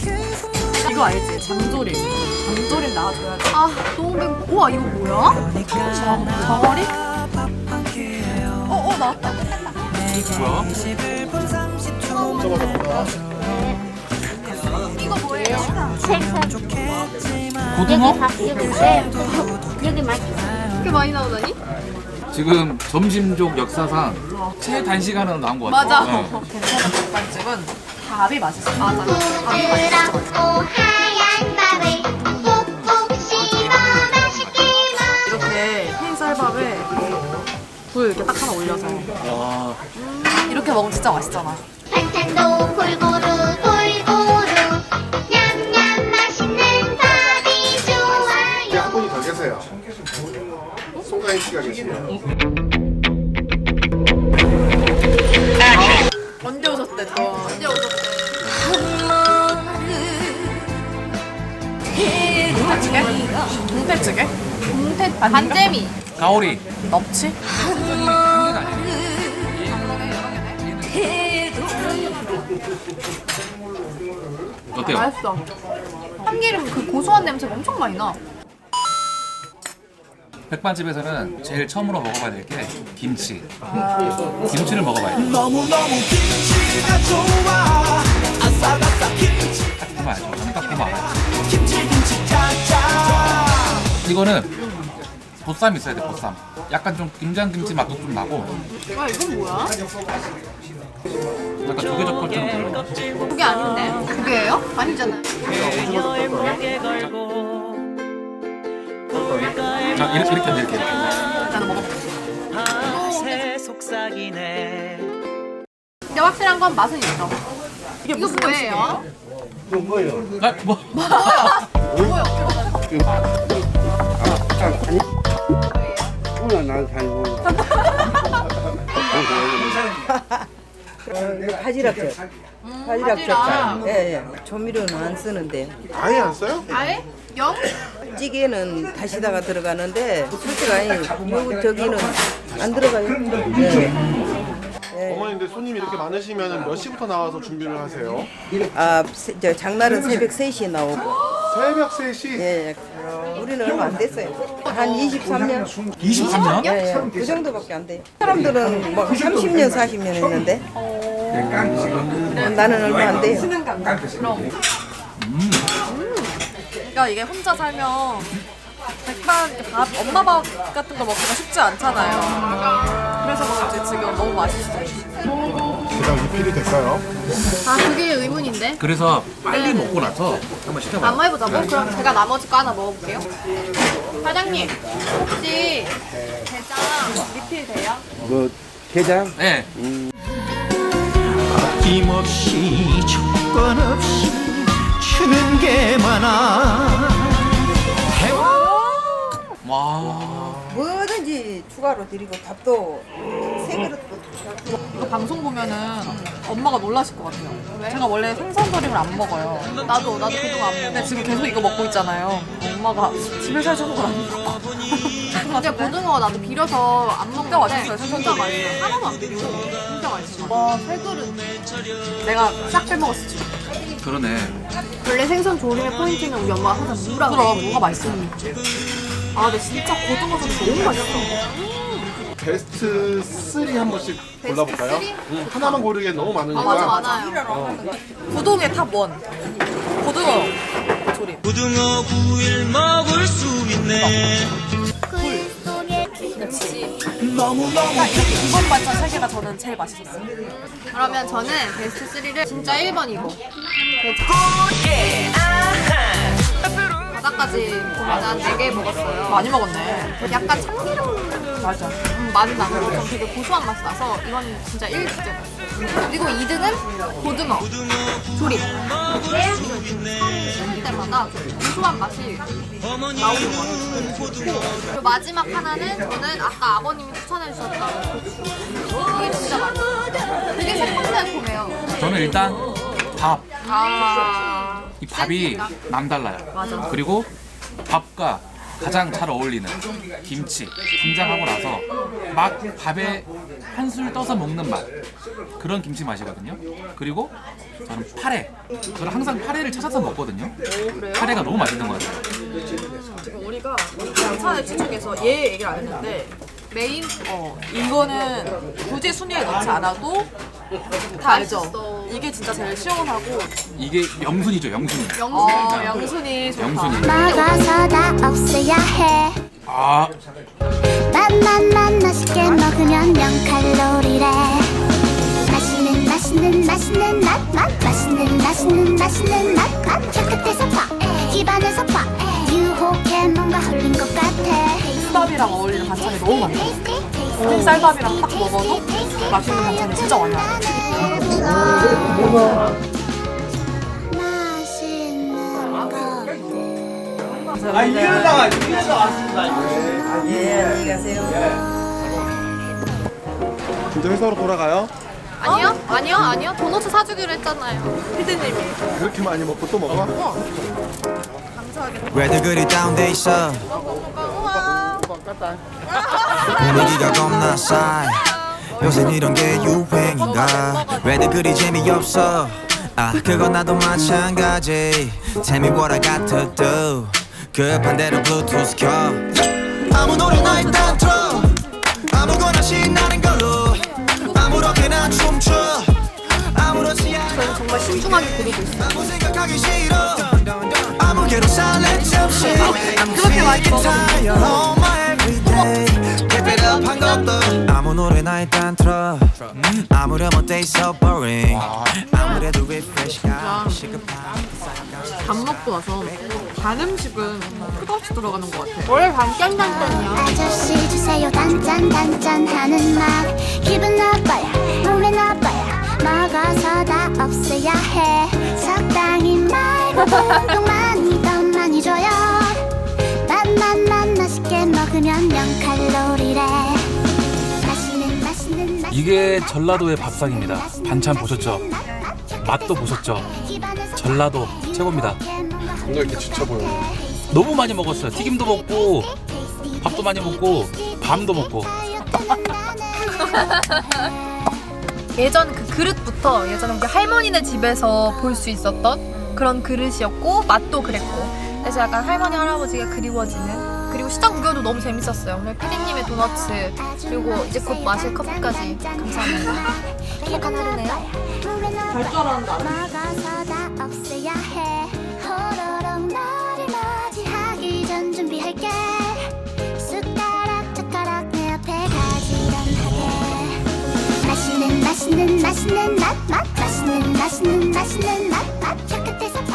이거 알지? 잠조림. 잠조림 나와줘야지. 아 너무 맹. 우와 이거 뭐야? 저거리? 나왔다. 뭐야? 이거 뭐예요? 고등어? 여기 맛있어. 이렇게 많이 나오다니? 지금 점심족 역사상 최단시간으로 나온 것 같아요. 맞아. 네. 괜찮은 백반집은 밥이 맛있어. 맞아. 밥이 맛있어. 이렇게 흰 쌀밥에 굴 이렇게 딱 하나 올려서 이렇게 먹으면 진짜 맛있잖아. 반찬도 골고루 냠냠 맛있는 밥이 좋아요. 한 분이 더 계세요. 송가인 씨가 계시네요. 언제 오셨대 또? 언제 오셨대? 동태찌개? 동태 반재미. 가오리. 넙치? 어때요? 맛있어. 참기름 그 고소한 냄새가 엄청 많이 나. 백반집에서는 제일 처음으로 먹어봐야 될 게 김치. 김치를 먹어봐야 돼. 너무너무 김치가 좋아. 아삭아삭 김치. 딱 보면 알죠. 저는 딱 보면 알아요. 김치 짜짜. 이거는 보쌈 있어야 돼. 보쌈. 약간 좀 김장김치 맛도 좀 나고. 와 이건 뭐야? 약간 조개젓갈처럼 들려. 그게 아닌데? 그게예요? 아니잖아요. 자, 이렇게 드릴게요. 나는 먹어볼게. 속삭이네. 근데 확실한 건 맛은 있어. 이게 이거 뭐예요? 이건 뭐예요? 아, 뭐? 오늘 난잘 먹어. 바지락젓. 바지락젓. 예. 조미료는 안 쓰는데. 아예 안 써요? 아예? 영? 찌개는 다시다가 들어가는데 솔직히 요 저기는 안 들어가요. 예. 어머니 근데 손님이 이렇게 많으시면 몇 시부터 나와서 준비를 하세요? 저 장날은 새벽 3시에 나오고. 새벽 3시? 예. 우리는 얼마 안 됐어요. 한 23년. 23년? 예, 예. 그 정도밖에 안 돼요. 사람들은 뭐 30년, 40년 했는데 나는 얼마 안 돼요. 그럼. 그러니까 이게 혼자 살면 백반, 이렇게 밥, 엄마 밥 같은 거 먹기가 쉽지 않잖아요. 그래서 그런지 지금 너무 맛있어요. 제가 리필이 될까요? 아 그게 의문인데? 그래서 빨리 먹고 나서 한번 시켜봐요. 한번 해보자고? 그럼 제가 나머지 거 하나 먹어볼게요. 사장님 혹시 게장 리필 돼요? 뭐 게장? 네. 아낌없이 조건 없이 주는 게 많아. 와. 뭐든지 추가로 드리고 밥도 세 그릇도. 이거 방송 보면은 엄마가 놀라실 것 같아요. 왜? 제가 원래 생선조림을 안 먹어요. 나도 그동안 안 먹어. 근데 지금 계속 이거 먹고 있잖아요. 엄마가 집에서 해주는 걸 안 먹어. 근데 고등어 나도 비려서 안 먹는 게 맛있어요. 진짜 맛있어요. 하나도 안 비리고 진짜 맛있어요. 와, 세 그릇. 내가 싹 빼먹었어 지금. 그러네. 원래 생선 조림의 포인트는 우리 엄마가 항상 무라 그럼 무가 맛있으니까. 아 근데 진짜 고등어 조림 너무 맛있어. 베스트 3 한 번씩 골라볼까요? 하나만 고르기엔 너무 많으니까. 맞아 많아요. 구동의 탑 1. 고등어 조림. 고등어 구일 먹을 수 있네. 그치. 이번 반찬 3개가 저는 제일 맛있었어요. 그러면 저는 베스트 3를 진짜 1번이고 바닥까지 보면 한 4개 먹었어요. 많이 먹었네. 약간 참기름 맞아. 많이 나고 좀 되게 고소한 맛이 나서 이건 진짜 1등. 그리고 2등은 고등어 조림. 씹을 때마다 고소한 맛이 나오는 것 같아요. 그리고 마지막 하나는 저는 아까 아버님이 추천해 주셨던 고추. 이게 진짜 맛있어요. 되게 새콤달콤해요. 저는 일단 밥. 이 밥이 센스가. 남달라요. 맞아. 그리고 밥과 가장 잘 어울리는 김치 등장하고 나서 막 밥에 한술 떠서 먹는 맛, 그런 김치 맛이거든요. 그리고 저는 파래. 저는 항상 파래를 찾아서 먹거든요. 그래요? 파래가 너무 맛있는 것 같아요. 지금 우리가 반찬을 추측해서 얘 얘기를 안 했는데 메인 이거는 굳이 순위에 넣지 않아도 다 알죠. 이게 진짜 제일 시원하고 이게 명순이죠, 명순이. 영순이 좋다. 명순이. 먹어서 다 없애야 해. 아, 맛있게 먹으면 0칼로리래. 맛있는 맛. 깨끗해서 봐. 입안에서 봐. 유혹해 뭔가 흘린 것 같아. 쌀밥이랑 어울리는 반찬이 너무 많아요. 쌀밥이랑 딱 먹어도 맛있는 반찬이 진짜 많이 나와요. 이러다가 왔습니다. 예, 안녕히 가세요. 진짜 회사로 돌아가요? 아니요. 도넛 사주기로 했잖아요. 피디님이. 그렇게 많이 먹고 또 먹어? 왜들 그리 다운돼 있어 분위기가 겁나 싸해 요새 이런 게 유행인가 왜들 그리 재미없어 아 그건 나도 마찬가지 Tell me what I got to do 급한 대로 블루투스 켜 아무 노래나 일단 틀어 아무거나 신나는 걸로 아무렇게나 춤춰 아무렇지 않아 저는 정말 신중하게 고르고 있어요. 아무 생각하기 싫어 아무개로 silence 없이 그렇게 많이 먹어. all my everyday Keep it up 한 것도 아무 노래나 일단 틀어 아무렴 어때 있어 boring 아무래도 refresh가 시급한 밥 먹고 나서 단 음식은 끝없이 들어가는 것 같아. 원래 단짠단짠이야. 아저씨 주세요 단짠 하는 맛. 기분 나빠야 몸에 나빠야 먹어서 다 없애야 해. 적당히 말고 운동만이 더 많이 줘요. 맛있게 먹으면 0칼로리래. 맛있는 이게 전라도의 밥상입니다. 반찬 보셨죠? 맛도 보셨죠? 전라도 최고입니다. 뭔가 이렇게 지쳐 보여요. 너무 많이 먹었어요. 튀김도 먹고 밥도 많이 먹고 밤도 먹고. 예전 그 그릇부터 예전에 우리 할머니네 집에서 볼 수 있었던 그런 그릇이었고 맛도 그랬고 그래서 약간 할머니 할아버지가 그리워지는. 그리고 시장 구경도 너무 재밌었어요. 오늘 피디님의 도너츠 그리고 이제 곧 마실 커피까지 감사합니다. 행복한 하루네요. 잘 줄 알았는데 먹어서 다 없애야 해. 호로록 너를 맞이하기 전 준비할게. 숟가락 내 앞에 가지런하게. 맛있는 맛. 깨끗해서 봐.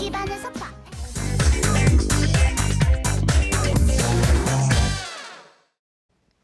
입안에서 봐.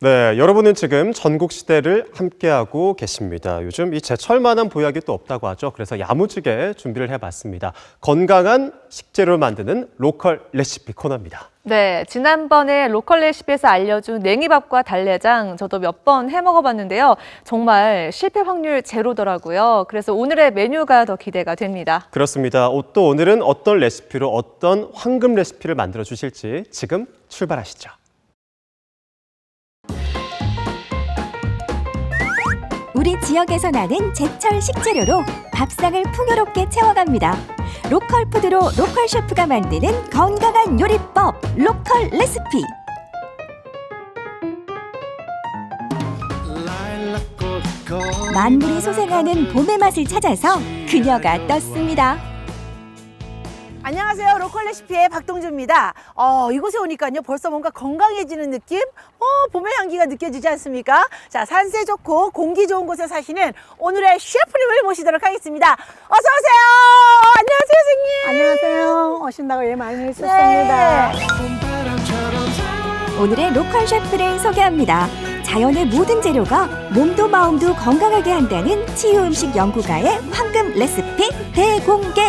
네, 여러분은 지금 전국시대를 함께하고 계십니다. 요즘 이 제철만한 보약이 또 없다고 하죠. 그래서 야무지게 준비를 해봤습니다. 건강한 식재료를 만드는 로컬 레시피 코너입니다. 네, 지난번에 로컬 레시피에서 알려준 냉이밥과 달래장 저도 몇 번 해먹어봤는데요. 정말 실패 확률 제로더라고요. 그래서 오늘의 메뉴가 더 기대가 됩니다. 그렇습니다. 또 오늘은 어떤 레시피로 어떤 황금 레시피를 만들어 주실지 지금 출발하시죠. 우리 지역에서 나는 제철 식재료로 밥상을 풍요롭게 채워갑니다. 로컬 푸드로 로컬 셰프가 만드는 건강한 요리법, 로컬 레시피. 만물이 소생하는 봄의 맛을 찾아서 그녀가 떴습니다. 안녕하세요. 로컬 레시피의 박동주입니다. 이곳에 오니까요 벌써 뭔가 건강해지는 느낌? 봄의 향기가 느껴지지 않습니까? 자, 산세 좋고 공기 좋은 곳에 사시는 오늘의 셰프님을 모시도록 하겠습니다. 어서 오세요. 안녕하세요, 선생님. 안녕하세요. 오신다고 예 많이 있었습니다. 오늘의 로컬 셰프를 소개합니다. 자연의 모든 재료가 몸도 마음도 건강하게 한다는 치유음식 연구가의 황금 레시피 대공개.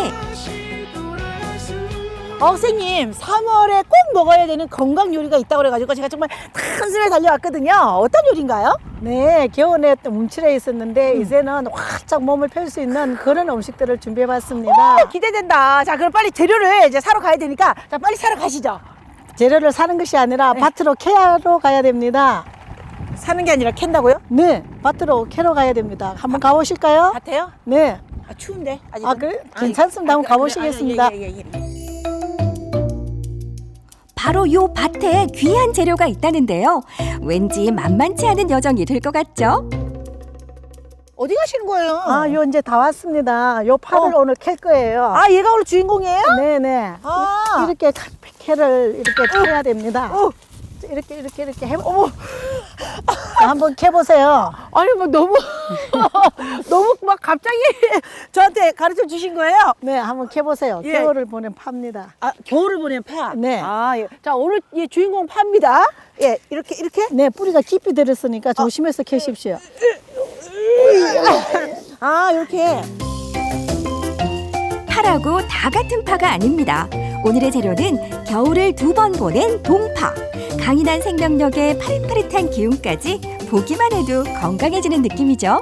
선생님, 3월에 꼭 먹어야 되는 건강 요리가 있다고 그래가지고 제가 정말 단숨에 달려왔거든요. 어떤 요리인가요? 네, 겨울에 또 움츠려 있었는데 이제는 활짝 몸을 펼 수 있는 그런 음식들을 준비해봤습니다. 기대된다. 자, 그럼 빨리 재료를 이제 사러 가야 되니까 자, 빨리 사러 가시죠. 재료를 사는 것이 아니라 밭으로 캐러 가야 됩니다. 사는 게 아니라 캔다고요? 네, 밭으로 캐러 가야 됩니다. 한번 가보실까요? 밭에요? 네. 추운데. 그래? 괜찮습니다. 한번 가보시겠습니다. 바로 요 밭에 귀한 재료가 있다는데요. 왠지 만만치 않은 여정이 될 것 같죠? 어디 가시는 거예요? 요 이제 다 왔습니다. 요 파를 오늘 캘 거예요. 얘가 오늘 주인공이에요? 네네. 이렇게 캐를 이렇게 캐야 됩니다. 이렇게 해. 어머. 한번 캐보세요. 아니 뭐 너무 너무 막 갑자기 저한테 가르쳐 주신 거예요? 네, 한번 캐보세요. 예. 겨울을 보낸 파입니다. 겨울을 보낸 파. 네. 예. 자, 오늘 이 주인공 파입니다. 예, 이렇게. 네, 뿌리가 깊이 들었으니까 조심해서 캐십시오. 이렇게. 파라고 다 같은 파가 아닙니다. 오늘의 재료는 겨울을 2번 보낸 동파. 강인한 생명력에 파릇파릇한 기운까지 보기만 해도 건강해지는 느낌이죠.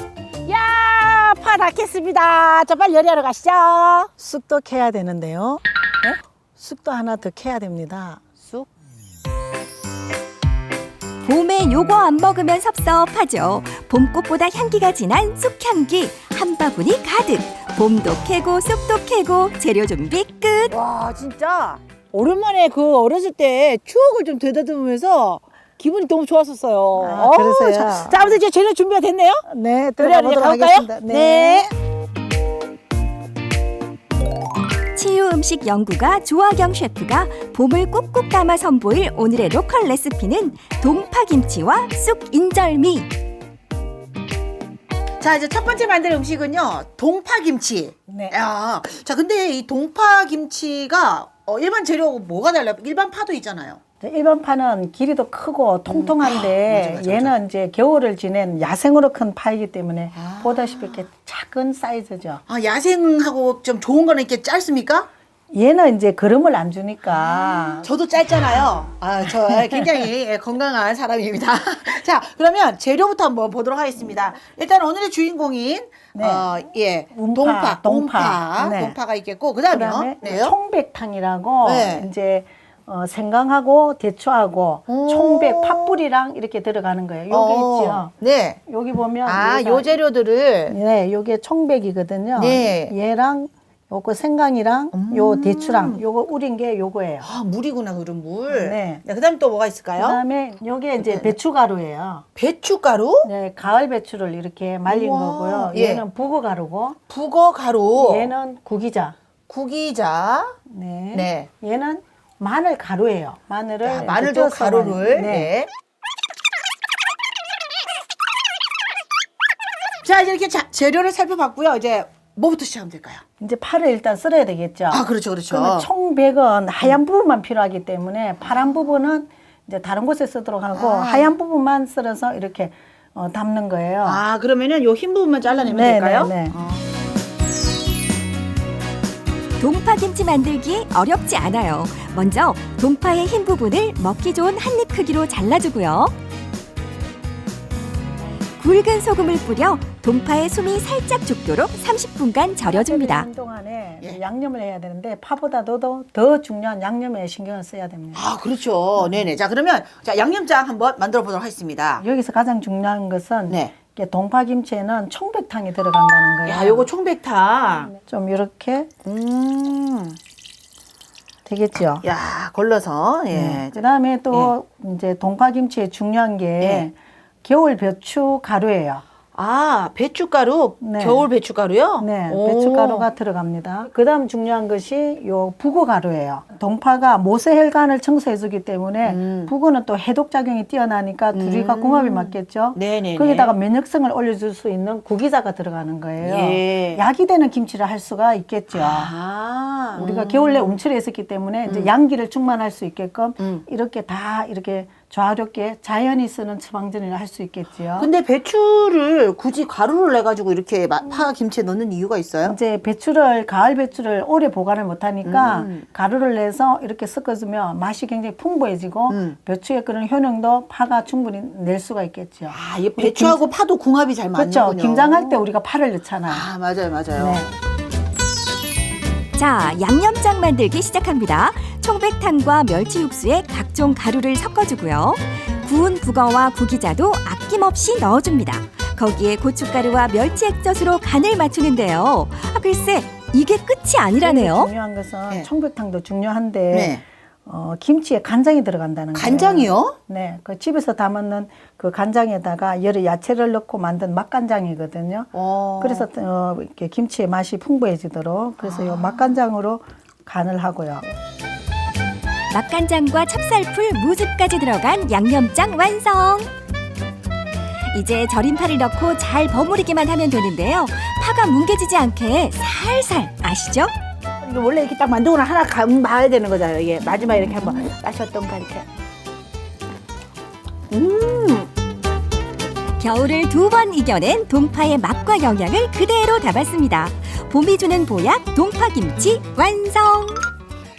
야, 파 다 캤습니다. 자, 빨리 요리하러 가시죠. 쑥도 캐야 되는데요. 쑥도 하나 더 캐야 됩니다. 쑥? 봄에 요거 안 먹으면 섭섭하죠. 봄꽃보다 향기가 진한 쑥향기 한 바구니 가득. 봄도 캐고 쑥도 캐고 재료 준비 끝. 와, 진짜 오랜만에 그 어렸을 때 추억을 좀 되다듬으면서 기분이 너무 좋았었어요. 그러세요? 자, 아무튼 이제 재료 준비가 됐네요? 네, 요리하러 이제 들어가보도록 가볼까요? 하겠습니다. 네. 치유 음식 연구가 조아경 셰프가 봄을 꾹꾹 담아 선보일 오늘의 로컬 레시피는 동파김치와 쑥 인절미. 자, 이제 첫 번째 만들 음식은요, 동파김치. 네. 자, 근데 이 동파김치가 일반 재료하고 뭐가 달라요? 일반 파도 있잖아요. 일반 파는 길이도 크고 통통한데 맞아. 얘는 이제 겨울을 지낸 야생으로 큰 파이기 때문에 보다시피 이렇게 작은 사이즈죠. 야생하고 좀 좋은 거는 이렇게 짧습니까? 얘는 이제 거름을 안 주니까. 저도 짧잖아요. 저 굉장히 건강한 사람입니다. 자, 그러면 재료부터 한번 보도록 하겠습니다. 일단 오늘의 주인공인 동파가 있겠고, 그다음에 청백탕이라고 네. 이제 생강하고 대추하고 청백 팥뿌리랑 이렇게 들어가는 거예요. 요게 있죠. 네. 여기 보면 요 재료들을 네, 요게 청백이거든요. 네. 얘랑 요거 생강이랑 요 대추랑 요거 우린 게 요거예요. 물이구나, 그럼 물. 네. 그다음 또 뭐가 있을까요? 그다음에 요게 이제 배추가루예요. 배추가루? 네, 가을 배추를 이렇게 말린 우와, 거고요. 예. 얘는 북어가루고. 북어가루. 얘는 구기자. 네. 네. 얘는 마늘 가루예요. 마늘을 마늘도 쪄서 가루를. 네. 자, 이제 이렇게 재료를 살펴봤고요. 이제 뭐부터 시작하면 될까요? 이제 파를 일단 썰어야 되겠죠. 그렇죠. 그러면 청백은 하얀 부분만 필요하기 때문에 파란 부분은 이제 다른 곳에 쓰도록 하고 하얀 부분만 썰어서 이렇게 담는 거예요. 그러면은 요 흰 부분만 잘라내면 될까요? 네. 동파김치 만들기 어렵지 않아요. 먼저 동파의 흰 부분을 먹기 좋은 한입 크기로 잘라주고요. 굵은 소금을 뿌려 동파의 숨이 살짝 죽도록 30분간 절여줍니다. 동안에 양념을 해야 되는데 파보다도 더 중요한 양념에 신경을 써야 됩니다. 그렇죠. 네네. 자, 그러면 양념장 한번 만들어 보도록 하겠습니다. 여기서 가장 중요한 것은 동파김치에는 청백탕이 들어간다는 거예요. 요거 청백탕. 좀 이렇게 되겠죠. 걸러서. 그다음에 또 이제 동파김치에 중요한 게 겨울 배추 가루예요. 아, 배춧가루, 네. 겨울 배춧가루요? 네, 오. 배춧가루가 들어갑니다. 그다음 중요한 것이 요 부고가루예요. 동파가 모세혈관을 청소해주기 때문에 부고는 또 해독작용이 뛰어나니까 둘이가 궁합이 맞겠죠. 네네네. 거기다가 면역성을 올려줄 수 있는 구기자가 들어가는 거예요. 예. 약이 되는 김치를 할 수가 있겠죠. 아. 우리가 겨울에 움츠려 있었기 때문에 이제 양기를 충만할 수 있게끔 이렇게 다 이렇게 조화롭게 자연이 쓰는 처방전이라 할 수 있겠지요. 근데 배추를 굳이 가루를 내가지고 이렇게 파 김치에 넣는 이유가 있어요? 이제 배추를 가을 배추를 오래 보관을 못하니까 가루를 내서 이렇게 섞어주면 맛이 굉장히 풍부해지고 배추의 그런 효능도 파가 충분히 낼 수가 있겠죠. 아, 이 배추하고 파도 궁합이 잘 맞는군요. 그렇죠. 김장할 때 우리가 파를 넣잖아요. 아, 맞아요, 맞아요. 네. 자, 양념장 만들기 시작합니다. 청백탕과 멸치 육수에 각종 가루를 섞어주고요. 구운 북어와 구기자도 아낌없이 넣어줍니다. 거기에 고춧가루와 멸치 액젓으로 간을 맞추는데요. 아, 글쎄, 이게 끝이 아니라네요. 중요한 것은 네. 청백탕도 중요한데 네. 김치에 간장이 들어간다는 거예요. 간장이요? 네, 그 집에서 담는 그 간장에다가 여러 야채를 넣고 만든 맛간장이거든요. 그래서 이렇게 김치의 맛이 풍부해지도록 그래서 요 맛간장으로 간을 하고요. 맛간장과 찹쌀풀, 무즙까지 들어간 양념장 완성! 이제 절인 파를 넣고 잘 버무리기만 하면 되는데요. 파가 뭉개지지 않게 살살 아시죠? 이거 원래 이렇게 딱 만들고 하나 봐야 되는 거잖아요. 이게 마지막에 이렇게 한번 마셨던가 이렇게. 겨울을 2번 이겨낸 동파의 맛과 영양을 그대로 담았습니다. 봄이 주는 보약 동파김치 완성!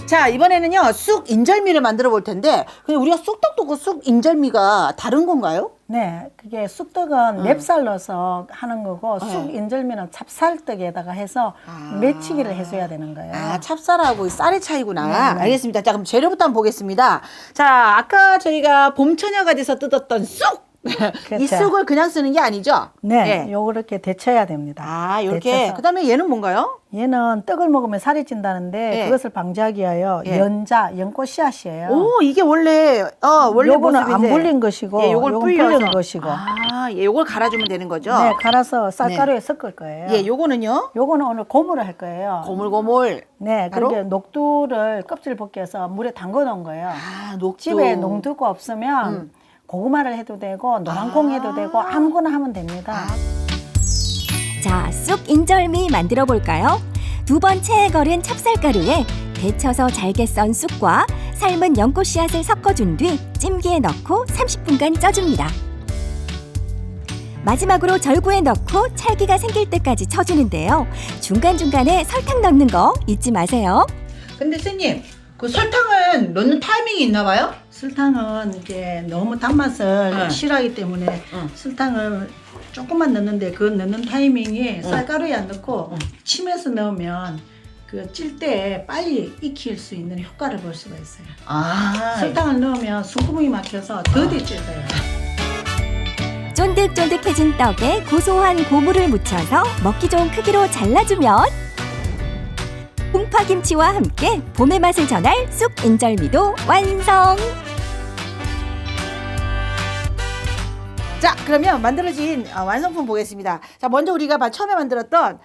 자, 이번에는요, 쑥 인절미를 만들어 볼 텐데, 근데 우리가 쑥떡도 쑥 인절미가 다른 건가요? 네, 그게 쑥떡은 맵쌀 넣어서 하는 거고 쑥 인절미는 찹쌀떡에다가 해서 매치기를 해줘야 되는 거예요. 아, 찹쌀하고 쌀의 차이구나. 네, 네. 알겠습니다. 자, 그럼 재료부터 한번 보겠습니다. 자, 아까 저희가 봄처녀가 돼서 뜯었던 쑥! 이 그렇죠. 쑥을 그냥 쓰는 게 아니죠? 네, 요렇게 데쳐야 됩니다. 아, 이렇게. 데쳐서. 그다음에 얘는 뭔가요? 얘는 떡을 먹으면 살이 찐다는데 네. 그것을 방지하기 위하여 예. 연꽃 씨앗이에요. 오, 이게 원래 요거는 안 모습인데. 불린 것이고 예, 요걸 요건 불려서. 불린 것이고. 아, 예, 요걸 갈아주면 되는 거죠? 네, 갈아서 쌀가루에 섞을 거예요. 예, 요거는요? 요거는 오늘 고물을 할 거예요. 고물고물. 네, 바로? 그렇게 녹두를 껍질 벗겨서 물에 담궈 놓은 거예요. 아, 녹두. 집에 녹두가 없으면 고구마를 해도 되고 노란콩 해도 되고 아무거나 하면 됩니다. 자, 쑥 인절미 만들어 볼까요? 2번 채에 걸은 찹쌀가루에 데쳐서 잘게 썬 쑥과 삶은 연꽃 씨앗을 섞어준 뒤 찜기에 넣고 30분간 쪄줍니다. 마지막으로 절구에 넣고 찰기가 생길 때까지 쳐주는데요. 중간중간에 설탕 넣는 거 잊지 마세요. 근데 선생님, 그 설탕을 넣는 타이밍이 있나 봐요? 설탕은 이제 너무 단맛을 싫어하기 때문에 설탕을 조금만 넣는데 그 넣는 타이밍이 쌀가루에 안 넣고 침에서 넣으면 그 찔 때 빨리 익힐 수 있는 효과를 볼 수가 있어요. 아, 설탕을 넣으면 숨구멍이 막혀서 더디 찔려요. 쫀득쫀득해진 떡에 고소한 고무를 묻혀서 먹기 좋은 크기로 잘라주면 동파김치와 함께 봄의 맛을 전할 쑥 인절미도 완성! 자, 그러면 만들어진 완성품 보겠습니다. 자, 먼저 우리가 처음에 만들었던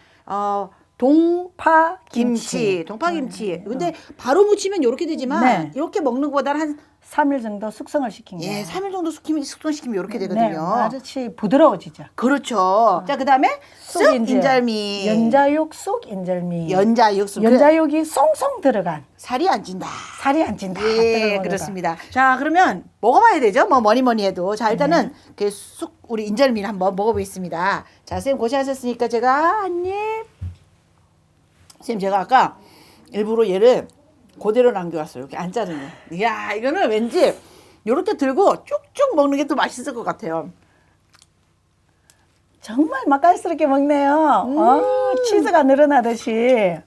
동파김치. 동파김치. 근데 바로 무치면 이렇게 되지만 네. 이렇게 먹는 것보다는 한 3일 정도 숙성을 시킨 거예요. 예, 3일 정도 숙성시키면 이렇게 네, 되거든요. 아저씨 부드러워지죠. 그렇죠. 자, 그다음에 쑥 인절미. 연자육 쑥 인절미. 연자육 쑥. 연자육이 송송 들어간. 살이 안 찐다. 살이 안 찐다. 예, 들어가니까. 그렇습니다. 자, 그러면 먹어봐야 되죠. 뭐 뭐니 해도. 자, 일단은 그 쑥 우리 인절미를 한번 먹어보겠습니다. 자, 선생님 고생하셨으니까 제가 한 입. 선생님 제가 아까 일부러 얘를 그대로 남겨왔어요. 이렇게 안 자르는. 이야, 이거는 왠지 이렇게 들고 쭉쭉 먹는 게 더 맛있을 것 같아요. 정말 맛깔스럽게 먹네요. 치즈가 늘어나듯이.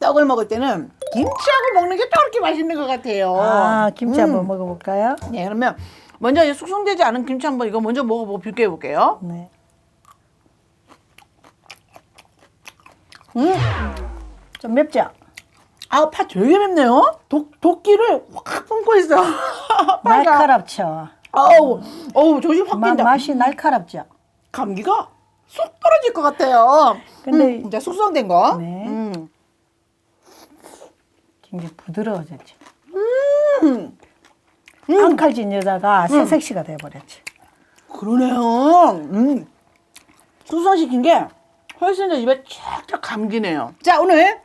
떡을 먹을 때는 김치하고 먹는 게 더 그렇게 맛있는 것 같아요. 아, 김치 한번 먹어볼까요? 네, 그러면 먼저 이 숙성되지 않은 김치 한번 이거 먼저 먹어보고 비교해볼게요. 네. 좀 맵죠? 아, 파 되게 맵네요. 도끼를 확 품고 있어. 날카롭죠? 어우, 조심 확 낀다. 맛이 날카롭죠? 감기가 쏙 떨어질 것 같아요. 근데 이제 숙성된 거. 네. 굉장히 부드러워졌죠. 앙칼진 여자가 새색시가 돼버렸지. 그러네요. 숙성시킨 게 훨씬 더 입에 쫙쫙 감기네요. 자, 오늘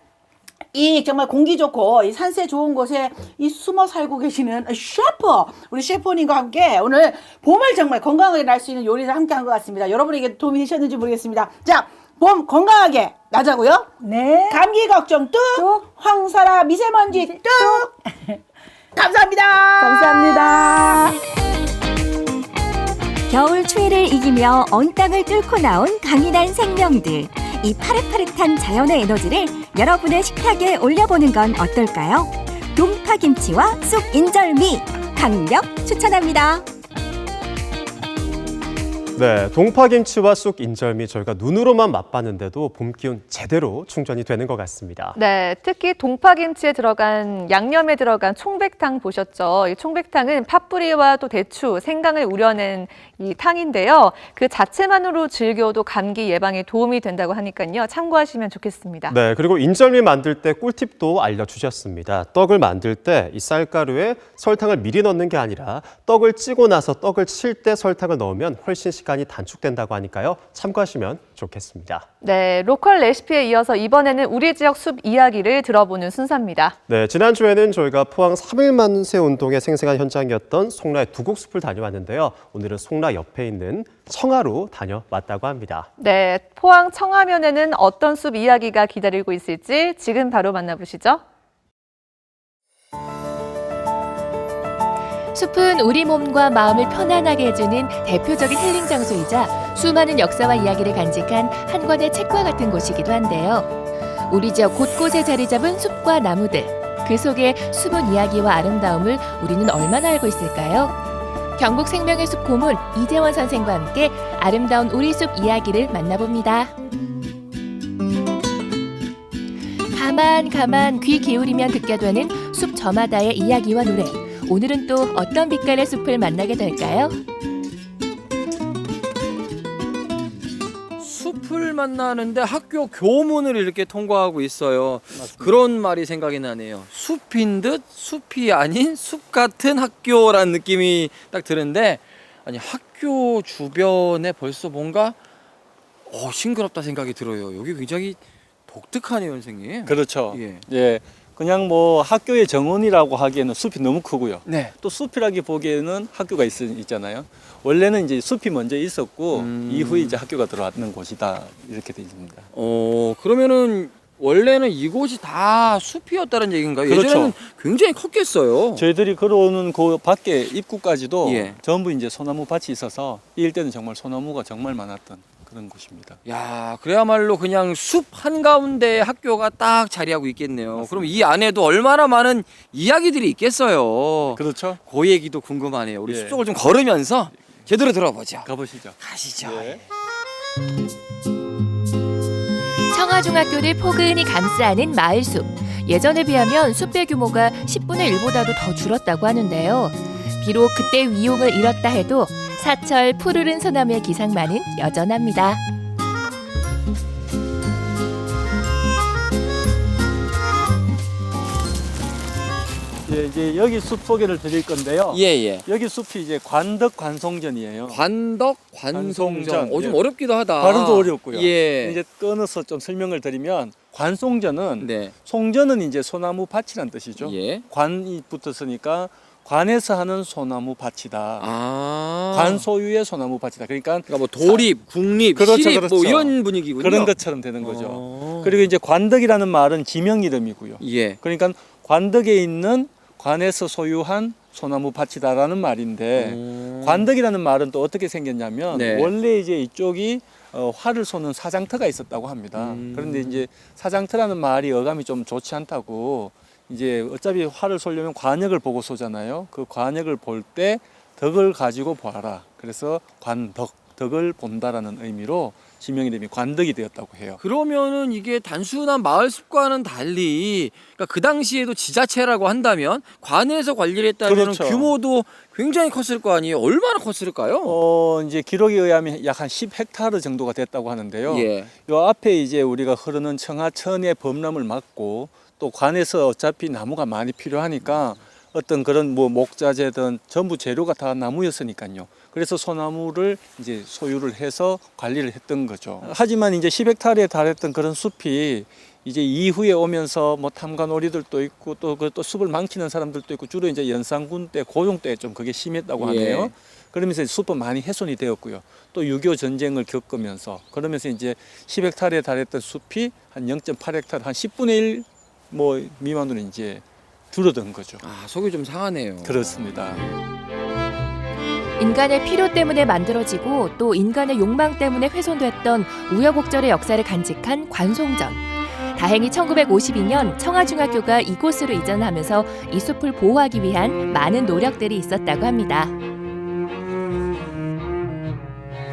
이 정말 공기 좋고 이 산세 좋은 곳에 이 숨어 살고 계시는 셰프, 우리 셰프님과 함께 오늘 봄을 정말 건강하게 날 수 있는 요리를 함께 한 것 같습니다. 여러분에게 도움이 되셨는지 모르겠습니다. 자, 봄 건강하게 나자고요. 네. 감기 걱정 뚝, 황사라 미세먼지 뚝. 감사합니다. 감사합니다. 겨울 추위를 이기며 언 땅을 뚫고 나온 강인한 생명들. 이 파릇파릇한 자연의 에너지를 여러분의 식탁에 올려보는 건 어떨까요? 동파김치와 쑥 인절미 강력 추천합니다. 네, 동파김치와 쑥 인절미 저희가 눈으로만 맛봤는데도 봄 기운 제대로 충전이 되는 것 같습니다. 네, 특히 동파김치에 들어간 양념에 들어간 총백탕 보셨죠? 이 총백탕은 팥뿌리와 또 대추, 생강을 우려낸 이 탕인데요. 그 자체만으로 즐겨도 감기 예방에 도움이 된다고 하니까요. 참고하시면 좋겠습니다. 네, 그리고 인절미 만들 때 꿀팁도 알려주셨습니다. 떡을 만들 때 이 쌀가루에 설탕을 미리 넣는 게 아니라 떡을 찌고 나서 떡을 칠 때 설탕을 넣으면 훨씬 시간이 단축된다고 하니까요. 참고하시면 좋겠습니다. 네, 로컬 레시피에 이어서 이번에는 우리 지역 숲 이야기를 들어보는 순서입니다. 네, 지난주에는 저희가 포항 3일 만세 운동의 생생한 현장이었던 송라의 두곡숲을 다녀왔는데요. 오늘은 송라 옆에 있는 청하로 다녀왔다고 합니다. 네, 포항 청하면에는 어떤 숲 이야기가 기다리고 있을지 지금 바로 만나보시죠. 숲은 우리 몸과 마음을 편안하게 해주는 대표적인 힐링 장소이자 수많은 역사와 이야기를 간직한 한 권의 책과 같은 곳이기도 한데요. 우리 지역 곳곳에 자리 잡은 숲과 나무들, 그 속에 숨은 이야기와 아름다움을 우리는 얼마나 알고 있을까요? 경북 생명의 숲 고문 이재원 선생과 함께 아름다운 우리 숲 이야기를 만나봅니다. 가만 귀 기울이면 듣게 되는 숲 저마다의 이야기와 노래. 오늘은 또 어떤 빛깔의 숲을 만나게 될까요? 숲을 만나는데 학교 교문을 이렇게 통과하고 있어요. 그런 말이 생각이 나네요. 숲인 듯 숲이 아닌 숲 같은 학교라는 느낌이 딱 드는데, 아니 학교 주변에 벌써 뭔가 싱그럽다 생각이 들어요. 여기 굉장히 독특하네요, 선생님. 그렇죠. 예. 그냥 뭐 학교의 정원이라고 하기에는 숲이 너무 크고요. 네. 또 숲이라기 보기에는 학교가 있잖아요. 원래는 이제 숲이 먼저 있었고 이후에 이제 학교가 들어왔는 곳이다 이렇게 되어 있습니다. 그러면은 원래는 이곳이 다 숲이었다는 얘기인가요? 그렇죠. 예전에는 굉장히 컸겠어요. 저희들이 걸어오는 그 밖에 입구까지도 예. 전부 이제 소나무 밭이 있어서 이 일대는 정말 소나무가 정말 많았던 그런 곳입니다. 야, 그야말로 그냥 숲 한가운데 학교가 딱 자리하고 있겠네요. 맞습니다. 그럼 이 안에도 얼마나 많은 이야기들이 있겠어요. 그렇죠. 그 얘기도 궁금하네요. 우리 예. 숲 쪽을 좀 걸으면서 제대로 들어보죠. 가보시죠. 가시죠. 예. 청하중학교를 포근히 감싸는 마을숲. 예전에 비하면 숲의 규모가 10분의 1보다도 더 줄었다고 하는데요. 비록 그때 위용을 잃었다 해도 사철 푸르른 소나무의 기상만은 여전합니다. 예, 이제 여기 숲 소개를 드릴 건데요. 예. 여기 숲이 이제 관덕 관송전이에요. 관덕 관송전. 좀 예. 어렵기도 하다. 발음도 어렵고요. 예. 이제 끊어서 좀 설명을 드리면 관송전은 네. 송전은 이제 소나무 밭이란 뜻이죠. 예. 관이 붙었으니까 관에서 하는 소나무 밭이다. 아. 관 소유의 소나무 밭이다. 그러니까 뭐 도립, 국립, 그렇죠, 시립 그렇죠. 뭐 이런 분위기군요. 그런 것처럼 되는 거죠. 그리고 이제 관덕이라는 말은 지명 이름이고요. 예. 그러니까 관덕에 있는 관에서 소유한 소나무 밭이다라는 말인데 관덕이라는 말은 또 어떻게 생겼냐면 네. 원래 이제 이쪽이 활을 쏘는 사장터가 있었다고 합니다. 그런데 이제 사장터라는 말이 어감이 좀 좋지 않다고 이제 어차피 활을 쏘려면 관역을 보고 쏘잖아요. 그 관역을 볼 때 덕을 가지고 보아라. 그래서 관덕, 덕을 본다라는 의미로 지명이 되면 관덕이 되었다고 해요. 그러면은 이게 단순한 마을 숲과는 달리 그러니까 그 당시에도 지자체라고 한다면 관에서 관리를 했다면 그렇죠. 규모도 굉장히 컸을 거 아니에요. 얼마나 컸을까요? 이제 기록에 의하면 약 한 10헥타르 정도가 됐다고 하는데요. 예. 요 앞에 이제 우리가 흐르는 청하천의 범람을 막고 또 관에서 어차피 나무가 많이 필요하니까 어떤 그런 뭐 목자재든 전부 재료가 다 나무였으니까요. 그래서 소나무를 이제 소유를 해서 관리를 했던 거죠. 하지만 이제 10헥타르에 달했던 그런 숲이 이제 이후에 오면서 뭐 탐관오리들도 있고 또 숲을 망치는 사람들도 있고 주로 이제 연산군 때 고종 때 좀 그게 심했다고 하네요. 예. 그러면서 숲은 많이 훼손이 되었고요. 또 6.25 전쟁을 겪으면서 그러면서 이제 10헥타르에 달했던 숲이 한 0.8헥타르 한 10분의 1 뭐 미만으로 이제 줄어든 거죠. 아, 속이 좀 상하네요. 그렇습니다. 인간의 필요 때문에 만들어지고 또 인간의 욕망 때문에 훼손됐던 우여곡절의 역사를 간직한 관송전. 다행히 1952년 청하중학교가 이곳으로 이전하면서 이 숲을 보호하기 위한 많은 노력들이 있었다고 합니다.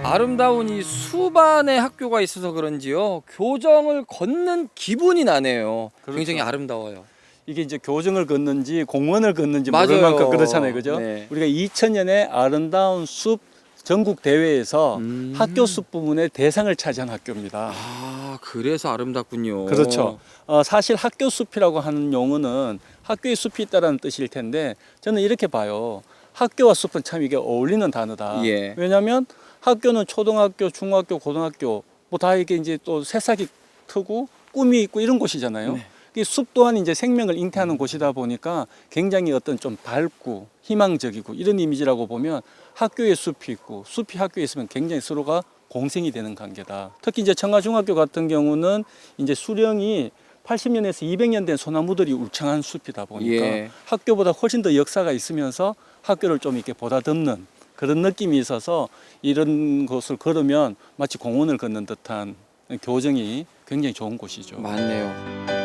아름다운 이 수반의 학교가 있어서 그런지요. 교정을 걷는 기분이 나네요. 그렇죠. 굉장히 아름다워요. 이게 이제 교정을 걷는지 공원을 걷는지 맞아요. 모를 만큼 그렇잖아요. 그죠? 네. 우리가 2000년에 아름다운 숲 전국 대회에서 학교 숲 부문의 대상을 차지한 학교입니다. 아, 그래서 아름답군요. 그렇죠. 사실 학교 숲이라고 하는 용어는 학교의 숲이 있다는 뜻일 텐데 저는 이렇게 봐요. 학교와 숲은 참 이게 어울리는 단어다. 예. 왜냐하면 학교는 초등학교, 중학교, 고등학교 뭐 다 이게 이제 또 새싹이 트고 꿈이 있고 이런 곳이잖아요. 네. 이 숲 또한 이제 생명을 잉태하는 곳이다 보니까 굉장히 어떤 좀 밝고 희망적이고 이런 이미지라고 보면 학교에 숲이 있고 숲이 학교에 있으면 굉장히 서로가 공생이 되는 관계다. 특히 이제 청하중학교 같은 경우는 이제 수령이 80년에서 200년 된 소나무들이 울창한 숲이다 보니까 예. 학교보다 훨씬 더 역사가 있으면서 학교를 좀 이렇게 보다듬는 그런 느낌이 있어서 이런 곳을 걸으면 마치 공원을 걷는 듯한 교정이 굉장히 좋은 곳이죠. 맞네요.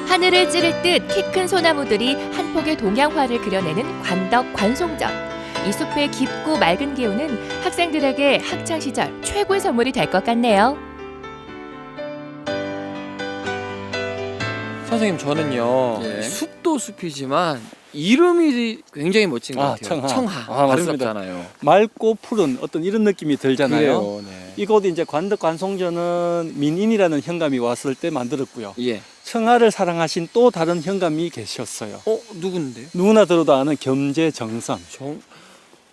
하늘을 찌를 듯 키 큰 소나무들이 한 폭의 동양화를 그려내는 관덕 관송전. 이 숲의 깊고 맑은 기운은 학생들에게 학창 시절 최고의 선물이 될 것 같네요. 선생님 저는요. 예. 숲도 숲이지만 이름이 굉장히 멋진 것 같아요. 청하. 맞습니다. 아름답잖아요. 맑고 푸른 어떤 이런 느낌이 들잖아요. 그래요. 네. 이곳 이제 관덕 관송전은 민인이라는 현감이 왔을 때 만들었고요. 예. 청하를 사랑하신 또 다른 현감이 계셨어요. 누군데요? 누구나 들어도 아는 겸재정선.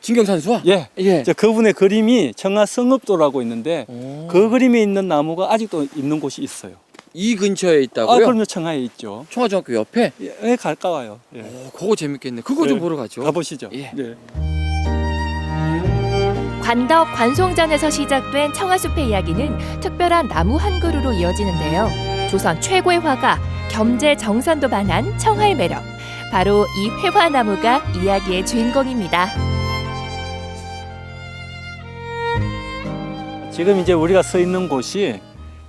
진경산수와? 예. 예. 그분의 그림이 청하 성읍도라고 있는데 그 그림에 있는 나무가 아직도 있는 곳이 있어요. 이 근처에 있다고요? 그럼요. 청하에 있죠. 청하중학교 옆에? 예, 가까워요. 예. 그거 재밌겠네. 그거 좀 보러 가죠. 가보시죠. 예. 네. 관덕 관송전에서 시작된 청하숲의 이야기는 특별한 나무 한 그루로 이어지는데요. 조선 최고의 화가 겸재정선도 반한 청하의 매력. 바로 이 회화나무가 이야기의 주인공입니다. 지금 이제 우리가 서 있는 곳이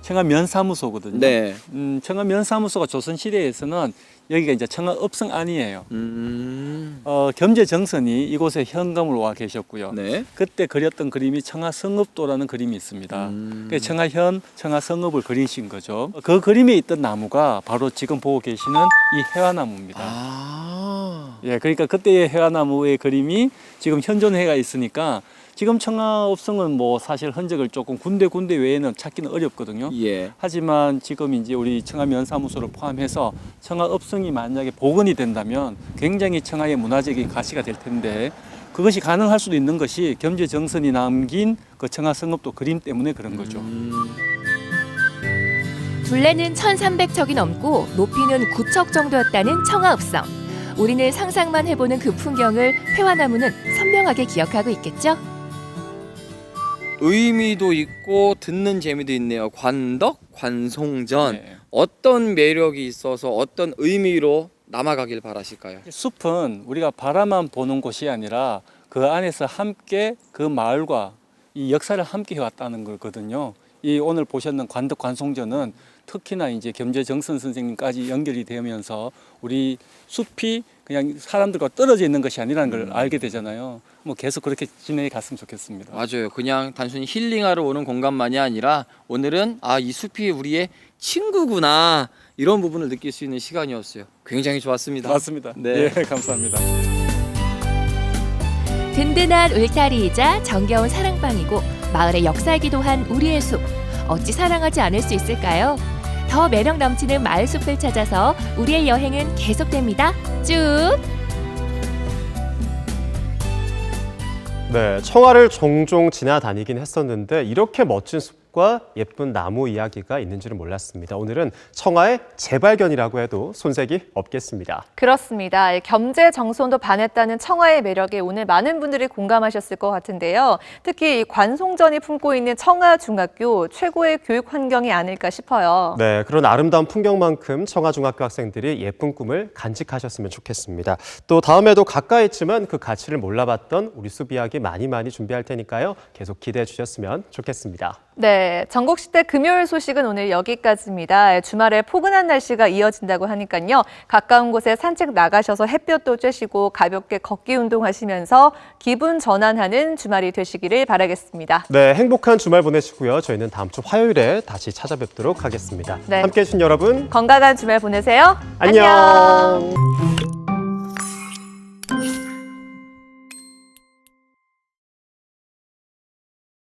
청하면사무소거든요. 네. 청하면사무소가 조선시대에서는 여기가 이제 청하읍성 안이에요. 겸재정선이 이곳에 현감을 와 계셨고요. 네. 그때 그렸던 그림이 청하성읍도라는 그림이 있습니다. 그래서 청하현, 청하성읍을 그리신 거죠. 그 그림에 있던 나무가 바로 지금 보고 계시는 이 해화나무입니다. 예, 그러니까 그때의 해화나무의 그림이 지금 현존해가 있으니까 지금 청하읍성은 뭐 사실 흔적을 조금 군데 외에는 찾기는 어렵거든요. 예. 하지만 지금 이제 우리 청하면사무소를 포함해서 청하읍성이 만약에 복원이 된다면 굉장히 청하의 문화적인 가치가 될 텐데 그것이 가능할 수도 있는 것이 겸재정선이 남긴 그 청하성읍도 그림 때문에 그런 거죠. 둘레는 1,300척이 넘고 높이는 9척 정도였다는 청하읍성. 우리는 상상만 해보는 그 풍경을 회화나무는 선명하게 기억하고 있겠죠? 의미도 있고 듣는 재미도 있네요. 관덕, 관송전. 어떤 매력이 있어서 어떤 의미로 남아가길 바라실까요? 숲은 우리가 바라만 보는 곳이 아니라 그 안에서 함께 그 마을과 이 역사를 함께 해왔다는 거거든요. 이 오늘 보셨는 관덕 관송전은 특히나 이제 겸재정선 선생님까지 연결이 되면서 우리 숲이 그냥 사람들과 떨어져 있는 것이 아니라는 걸 알게 되잖아요. 뭐 계속 그렇게 진행해 갔으면 좋겠습니다. 맞아요. 그냥 단순히 힐링하러 오는 공간만이 아니라 오늘은 이 숲이 우리의 친구구나 이런 부분을 느낄 수 있는 시간이었어요. 굉장히 좋았습니다. 맞습니다. 네, 감사합니다. 든든한 울타리이자 정겨운 사랑방이고 마을의 역사이기도 한 우리의 숲. 어찌 사랑하지 않을 수 있을까요? 더 매력 넘치는 마을 숲을 찾아서 우리의 여행은 계속됩니다. 쭉! 네, 청하를 종종 지나다니긴 했었는데 이렇게 멋진 숲과 예쁜 나무 이야기가 있는 줄은 몰랐습니다. 오늘은 청하의 재발견이라고 해도 손색이 없겠습니다. 그렇습니다. 겸재 정선도 반했다는 청하의 매력에 오늘 많은 분들이 공감하셨을 것 같은데요. 특히 이 관송전이 품고 있는 청하중학교 최고의 교육 환경이 아닐까 싶어요. 네, 그런 아름다운 풍경만큼 청하중학교 학생들이 예쁜 꿈을 간직하셨으면 좋겠습니다. 또 다음에도 가까이 있지만 그 가치를 몰라봤던 우리 숲 이야기 많이 준비할 테니까요. 계속 기대해 주셨으면 좋겠습니다. 네, 전국시대 금요일 소식은 오늘 여기까지입니다. 주말에 포근한 날씨가 이어진다고 하니까요. 가까운 곳에 산책 나가셔서 햇볕도 쬐시고 가볍게 걷기 운동하시면서 기분 전환하는 주말이 되시기를 바라겠습니다. 네, 행복한 주말 보내시고요. 저희는 다음 주 화요일에 다시 찾아뵙도록 하겠습니다. 네. 함께해 주신 여러분 건강한 주말 보내세요. 안녕.